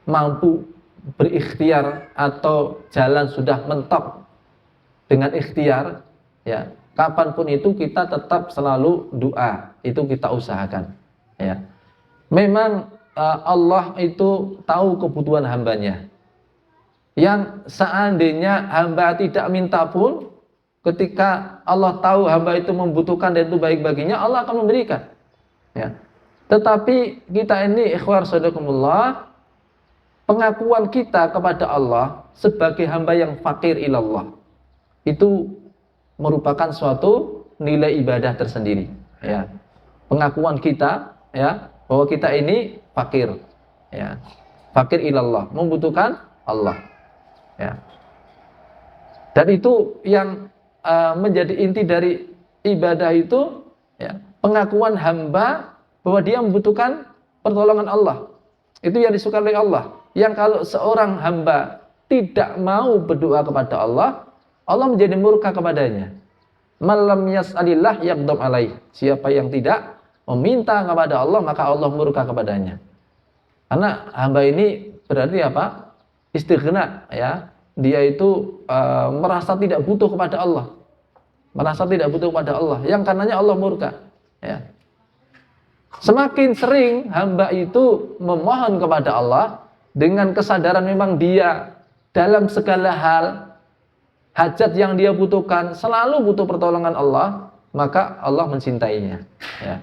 mampu berikhtiar atau jalan sudah mentok dengan ikhtiar. Ya. Kapanpun itu kita tetap selalu doa. Itu kita usahakan. Ya. Memang Allah itu tahu kebutuhan hambanya. Yang seandainya hamba tidak minta pun, ketika Allah tahu hamba itu membutuhkan dan itu baik baginya, Allah akan memberikan. Ya. Tetapi kita ini ikhwar sadakumullah, pengakuan kita kepada Allah sebagai hamba yang fakir ilallah itu merupakan suatu nilai ibadah tersendiri. Ya. Pengakuan kita, ya, bahwa kita ini fakir, ya, fakir ilallah, membutuhkan Allah, ya. Dan itu yang menjadi inti dari ibadah itu, ya, pengakuan hamba bahwa dia membutuhkan pertolongan Allah. Itu yang disukai oleh Allah. Yang kalau seorang hamba tidak mau berdoa kepada Allah, Allah menjadi murka kepadanya. Malam yas'alillah yaghdab alaih. Siapa yang tidak meminta kepada Allah, maka Allah murka kepadanya. Karena hamba ini berarti apa? Istighna, ya. Dia itu merasa tidak butuh kepada Allah. Merasa tidak butuh kepada Allah, yang karenanya Allah murka, ya. Semakin sering hamba itu memohon kepada Allah dengan kesadaran memang dia dalam segala hal hajat yang dia butuhkan selalu butuh pertolongan Allah, maka Allah mencintainya, ya.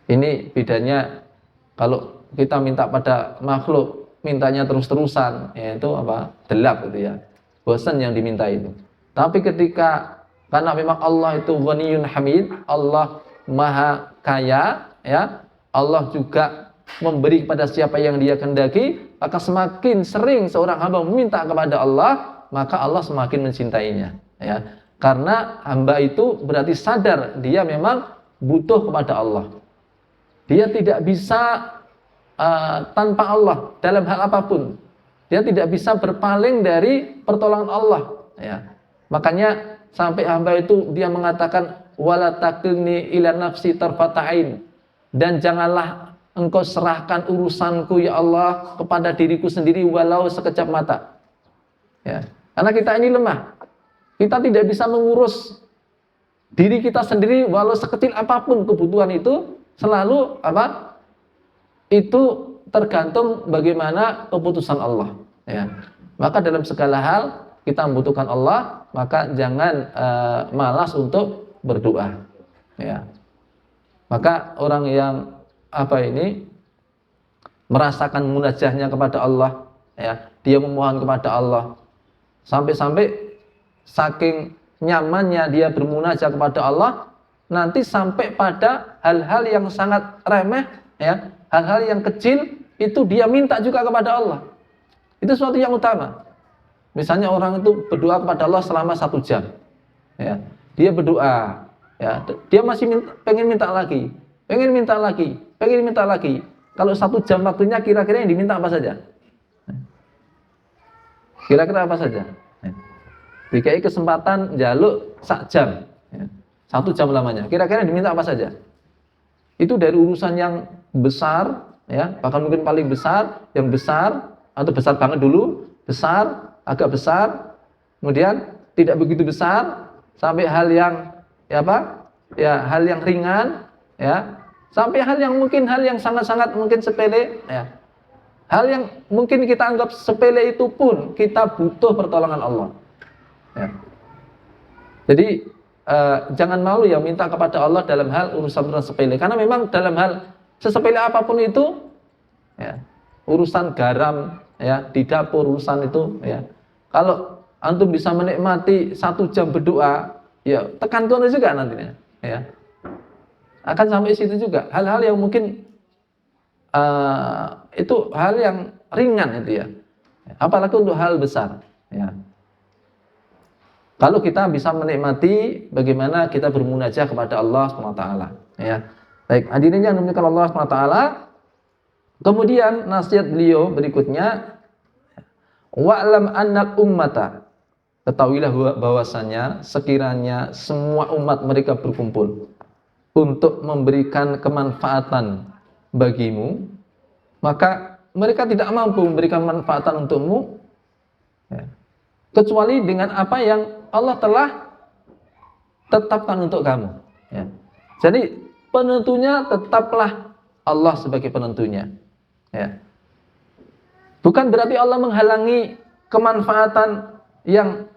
Ini bedanya kalau kita minta pada makhluk, mintanya terus-terusan, yaitu apa? Delap gitu ya. Bosan yang diminta itu. Tapi ketika karena memang Allah itu Ghaniyun Hamid, Allah Maha Kaya, ya. Allah juga memberi kepada siapa yang Dia kehendaki, maka semakin sering seorang hamba meminta kepada Allah, maka Allah semakin mencintainya, ya. Karena hamba itu berarti sadar dia memang butuh kepada Allah. Dia tidak bisa tanpa Allah dalam hal apapun. Dia tidak bisa berpaling dari pertolongan Allah, ya. Makanya sampai hamba itu dia mengatakan wala takilni ila nafsi tarfata'in, dan janganlah engkau serahkan urusanku ya Allah kepada diriku sendiri walau sekejap mata, ya. Karena kita ini lemah, kita tidak bisa mengurus diri kita sendiri walau sekecil apapun kebutuhan itu, selalu apa? Itu tergantung bagaimana keputusan Allah, ya. Maka dalam segala hal kita membutuhkan Allah, maka jangan malas untuk berdoa, ya. Maka orang yang merasakan munajahnya kepada Allah, ya, dia memohon kepada Allah sampai-sampai saking nyamannya dia bermunajah kepada Allah, nanti sampai pada hal-hal yang sangat remeh, ya, hal-hal yang kecil itu dia minta juga kepada Allah. Itu sesuatu yang utama. Misalnya orang itu berdoa kepada Allah selama 1 jam, ya. Dia berdoa, ya, dia masih pengen minta lagi, pengen minta lagi, pengen minta lagi. Kalau 1 jam waktunya, kira-kira yang diminta apa saja? Kira-kira apa saja? Dikai kesempatan jaluk 1 jam, ya. 1 jam lamanya. Kira-kira yang diminta apa saja? Itu dari urusan yang besar, ya, bahkan mungkin paling besar, yang besar atau besar banget dulu, besar, agak besar, kemudian tidak begitu besar, sampai hal yang hal yang ringan, ya, sampai hal yang sangat-sangat mungkin sepele, ya. Hal yang mungkin kita anggap sepele itu pun kita butuh pertolongan Allah, ya. Jadi jangan malu ya minta kepada Allah dalam hal urusan-urusan sepele, karena memang dalam hal sesepele apapun itu, ya, urusan garam, ya, di dapur urusan itu, ya. Kalau antum bisa menikmati 1 jam berdoa, ya tekankan juga nantinya, ya. Akan sampai situ juga. Hal-hal yang mungkin itu hal yang ringan itu, ya. Apalagi untuk hal besar, ya. Kalau kita bisa menikmati bagaimana kita bermunajah kepada Allah SWT, ya. Baik, hadirin yang dimuliakan Allah SWT. Kemudian nasihat beliau berikutnya, wa'lam annal ummata, ketahuilah bahwasanya sekiranya semua umat mereka berkumpul untuk memberikan kemanfaatan bagimu, maka mereka tidak mampu memberikan manfaatan untukmu, ya, kecuali dengan apa yang Allah telah tetapkan untuk kamu, ya. Jadi penentunya tetaplah Allah sebagai penentunya, ya. Bukan berarti Allah menghalangi kemanfaatan yang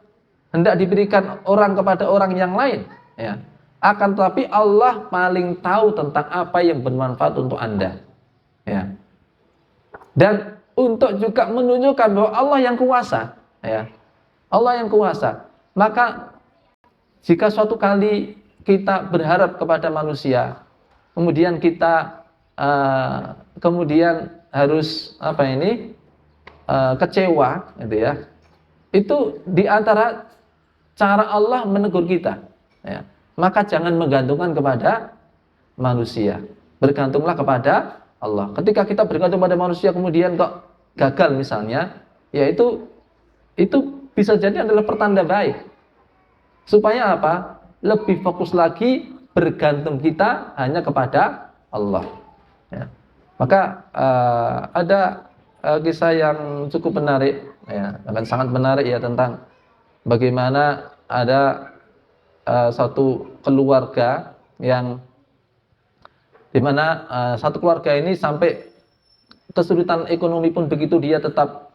hendak diberikan orang kepada orang yang lain, ya. Akan tetapi Allah paling tahu tentang apa yang bermanfaat untuk Anda, ya. Dan untuk juga menunjukkan bahwa Allah yang kuasa, ya. Allah yang kuasa. Maka jika suatu kali kita berharap kepada manusia, kemudian kita kemudian harus kecewa, gitu ya. Itu diantara cara Allah menegur kita, ya. Maka jangan menggantungkan kepada manusia, bergantunglah kepada Allah. Ketika kita bergantung pada manusia kemudian kok gagal misalnya, ya itu bisa jadi adalah pertanda baik. Supaya apa? Lebih fokus lagi bergantung kita hanya kepada Allah. Ya. Maka ada kisah yang cukup menarik, ya, akan sangat menarik ya, tentang bagaimana ada satu keluarga yang dimana satu keluarga ini sampai kesulitan ekonomi pun begitu, dia tetap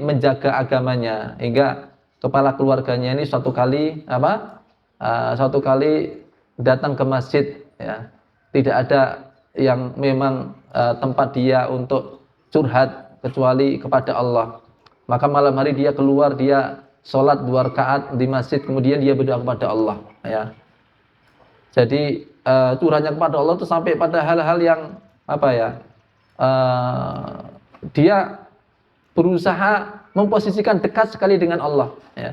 menjaga agamanya, hingga kepala keluarganya ini suatu kali datang ke masjid, ya. Tidak ada yang memang tempat dia untuk curhat kecuali kepada Allah. Maka malam hari dia keluar, dia sholat 2 rakaat di masjid, kemudian dia berdoa kepada Allah, ya. Jadi curhatnya kepada Allah itu sampai pada hal-hal yang dia berusaha memposisikan dekat sekali dengan Allah, ya.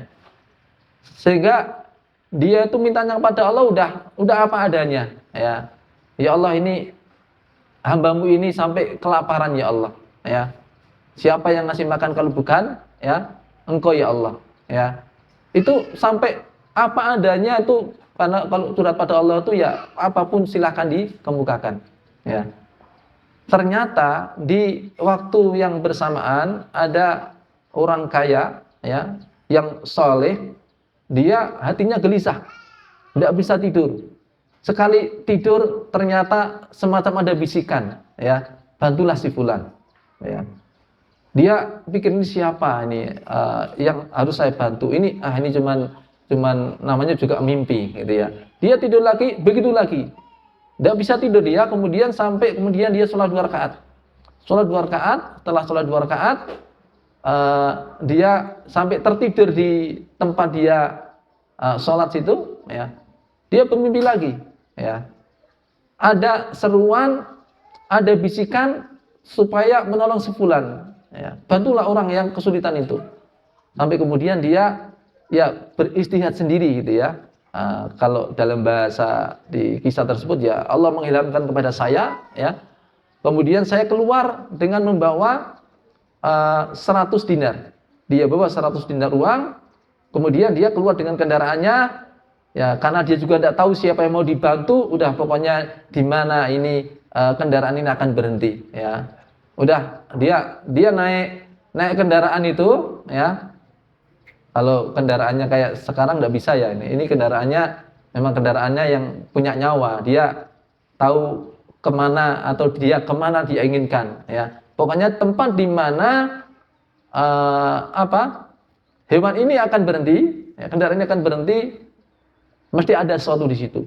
Sehingga dia itu mintanya kepada Allah udah apa adanya, ya. Ya Allah, ini hambamu ini sampai kelaparan ya Allah, ya. Siapa yang ngasih makan kalau bukan, ya, Engkau ya Allah, ya. Itu sampai apa adanya itu, karena kalau curhat pada Allah itu ya apapun silahkan dikemukakan, ya. Ternyata di waktu yang bersamaan ada orang kaya, ya, yang soleh, dia hatinya gelisah, tidak bisa tidur. Sekali tidur ternyata semacam ada bisikan, ya, bantulah si fulan, ya. Dia pikir, ini siapa ini yang harus saya bantu? Ini cuman namanya juga mimpi, gitu ya. Dia tidur lagi, begitu lagi. Tidak bisa tidur dia, kemudian dia sholat 2 rakaat. Sholat 2 rakaat, setelah sholat 2 rakaat, dia sampai tertidur di tempat dia sholat situ, ya. Dia bermimpi lagi, ya. Ada seruan, ada bisikan supaya menolong si fulan, ya. Bantulah orang yang kesulitan itu. Sampai kemudian dia ya beristihad sendiri, gitu ya. Kalau dalam bahasa di kisah tersebut, ya, Allah mengilhamkan kepada saya, ya. Kemudian saya keluar dengan membawa 100 dinar. Dia bawa 100 dinar uang. Kemudian dia keluar dengan kendaraannya, ya, karena dia juga tidak tahu siapa yang mau dibantu. Udah pokoknya di mana ini kendaraan ini akan berhenti, ya. Udah dia naik kendaraan itu, ya. Kalau kendaraannya kayak sekarang nggak bisa, ya. Ini kendaraannya memang kendaraannya yang punya nyawa. Dia tahu kemana atau kemana dia inginkan, ya. Pokoknya tempat di mana hewan ini akan berhenti, ya, kendaraan ini akan berhenti, mesti ada sesuatu di situ.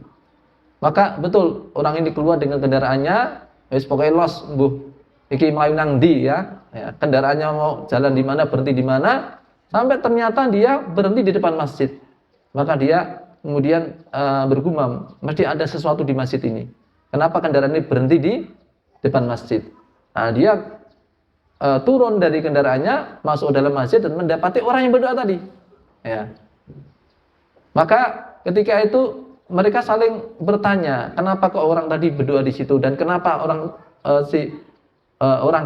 Maka betul orang ini keluar dengan kendaraannya, wis pokoknya los mbuh iki mlayu nang ndi, ya. Ya, kendaraannya mau jalan di mana, berhenti di mana, sampai ternyata dia berhenti di depan masjid. Maka dia kemudian bergumam, mesti ada sesuatu di masjid ini. Kenapa kendaraan ini berhenti di depan masjid? Nah, dia turun dari kendaraannya, masuk dalam masjid dan mendapati orang yang berdoa tadi, ya. Maka ketika itu mereka saling bertanya, kenapa kok orang tadi berdoa di situ, dan kenapa orang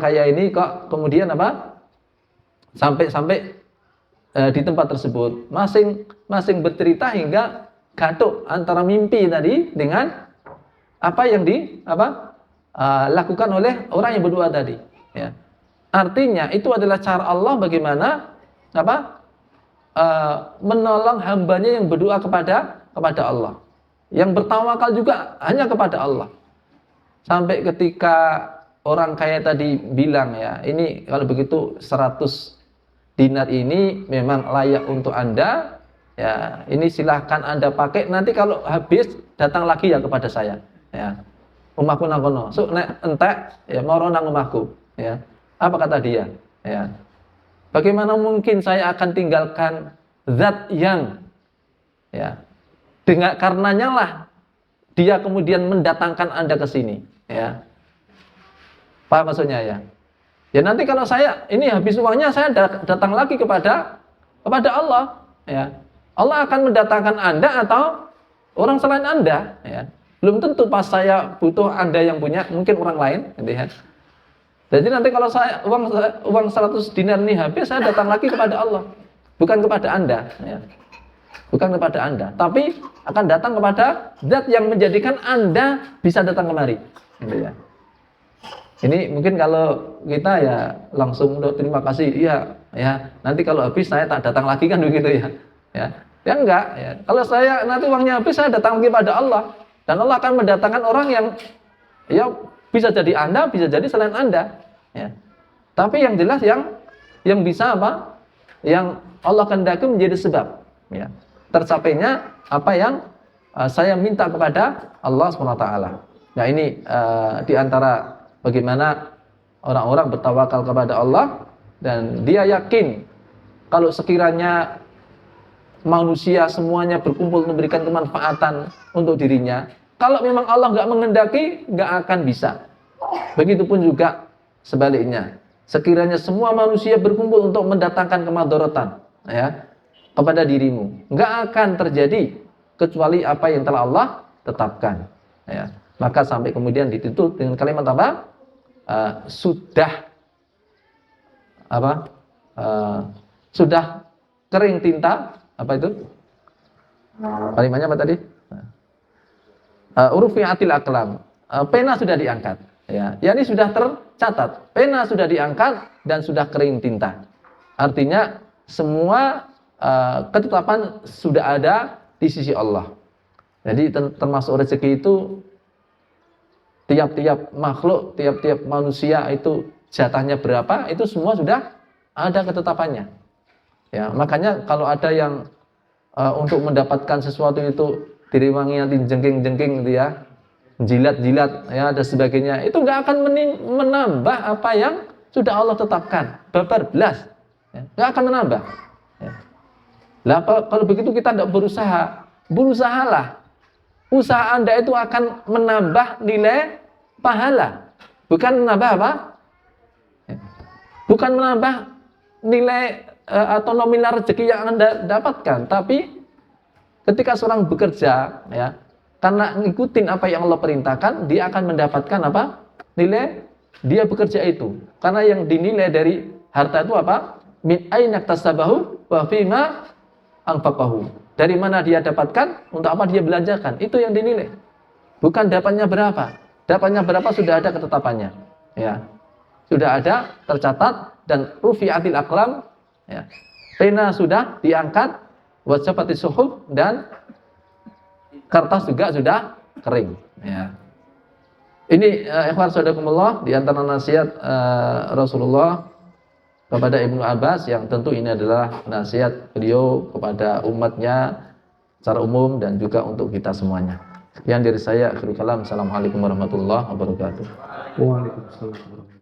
kaya ini kok kemudian sampai di tempat tersebut. Masing bercerita hingga gaduh antara mimpi tadi dengan apa yang lakukan oleh orang yang berdoa tadi, ya. Artinya itu adalah cara Allah bagaimana menolong hambanya yang berdoa kepada Allah, yang bertawakal juga hanya kepada Allah. Sampai ketika orang kaya tadi bilang, ya, ini kalau begitu 100 dinar ini memang layak untuk Anda, ya, ini silahkan Anda pakai, nanti kalau habis datang lagi ya kepada saya, ya. Omahku nang kono, sok nek entek ya moro nang omahku, ya. Apa kata dia? Ya. Bagaimana mungkin saya akan tinggalkan zat yang, ya, karenanya lah dia kemudian mendatangkan Anda ke sini, ya. Paham maksudnya, ya? Ya, nanti kalau saya ini habis uangnya, saya datang lagi kepada Allah, ya. Allah akan mendatangkan Anda atau orang selain Anda, ya. Belum tentu pas saya butuh Anda yang punya, mungkin orang lain, gitu ya. Jadi nanti kalau uang 100 dinar ini habis, saya datang lagi kepada Allah, bukan kepada Anda, ya. bukan kepada Anda, tapi akan datang kepada zat yang menjadikan Anda bisa datang kemari. Gitu ya. Ini mungkin kalau kita ya langsung terima kasih, iya ya, nanti kalau habis saya tak datang lagi kan begitu ya. Ya enggak ya. Kalau saya nanti uangnya habis, saya datang lagi pada Allah, dan Allah akan mendatangkan orang yang ya bisa jadi Anda, bisa jadi selain Anda ya. Tapi yang jelas yang bisa apa? Yang Allah kehendaki menjadi sebab ya tercapainya apa yang saya minta kepada Allah SWT. Nah ini di antara bagaimana orang-orang bertawakal kepada Allah, dan dia yakin kalau sekiranya manusia semuanya berkumpul memberikan kemanfaatan untuk dirinya, kalau memang Allah nggak menghendaki, nggak akan bisa. Begitupun juga sebaliknya, sekiranya semua manusia berkumpul untuk mendatangkan kemadharatan ya kepada dirimu, nggak akan terjadi kecuali apa yang telah Allah tetapkan ya. Maka sampai kemudian ditutup dengan kalimat apa? Sudah kering tinta, apa itu kalimatnya apa tadi? Urufiatil aqlam, pena sudah diangkat ya. Yani sudah tercatat, pena sudah diangkat dan sudah kering tinta. Artinya semua ketetapan sudah ada di sisi Allah. Jadi termasuk rezeki itu tiap-tiap makhluk, tiap-tiap manusia itu jatahnya berapa, itu semua sudah ada ketetapannya. Ya, makanya kalau ada yang untuk mendapatkan sesuatu itu diriwangi nanti jengking-jengking gitu ya, jilat-jilat ya ada sebagainya, itu nggak akan menambah apa yang sudah Allah tetapkan, babar belas, ya, nggak akan menambah. Ya. Lah kalau begitu kita tidak berusahalah. Usaha Anda itu akan menambah nilai pahala, bukan menambah apa? Bukan menambah nilai atau nominal rezeki yang Anda dapatkan, tapi ketika seorang bekerja ya, karena ngikutin apa yang Allah perintahkan, dia akan mendapatkan apa? Nilai dia bekerja itu. Karena yang dinilai dari harta itu apa? Min aina iktasabahu wa fima anfaqahu. Dari mana dia dapatkan, untuk apa dia belanjakan, itu yang dinilai. Bukan dapatnya berapa. Dapatnya berapa sudah ada ketetapannya. Ya. Sudah ada tercatat dan rufi'atil aqlam, ya. Pena sudah diangkat, wajabati suhuf, dan kertas juga sudah kering, ya. Ini ikhwan sadaqakumullah, di antara nasihat Rasulullah kepada Ibnu Abbas, yang tentu ini adalah nasihat beliau kepada umatnya secara umum dan juga untuk kita semuanya. Sekian dari saya, akhirul kalam. Assalamualaikum warahmatullahi wabarakatuh. Waalaikumsalam.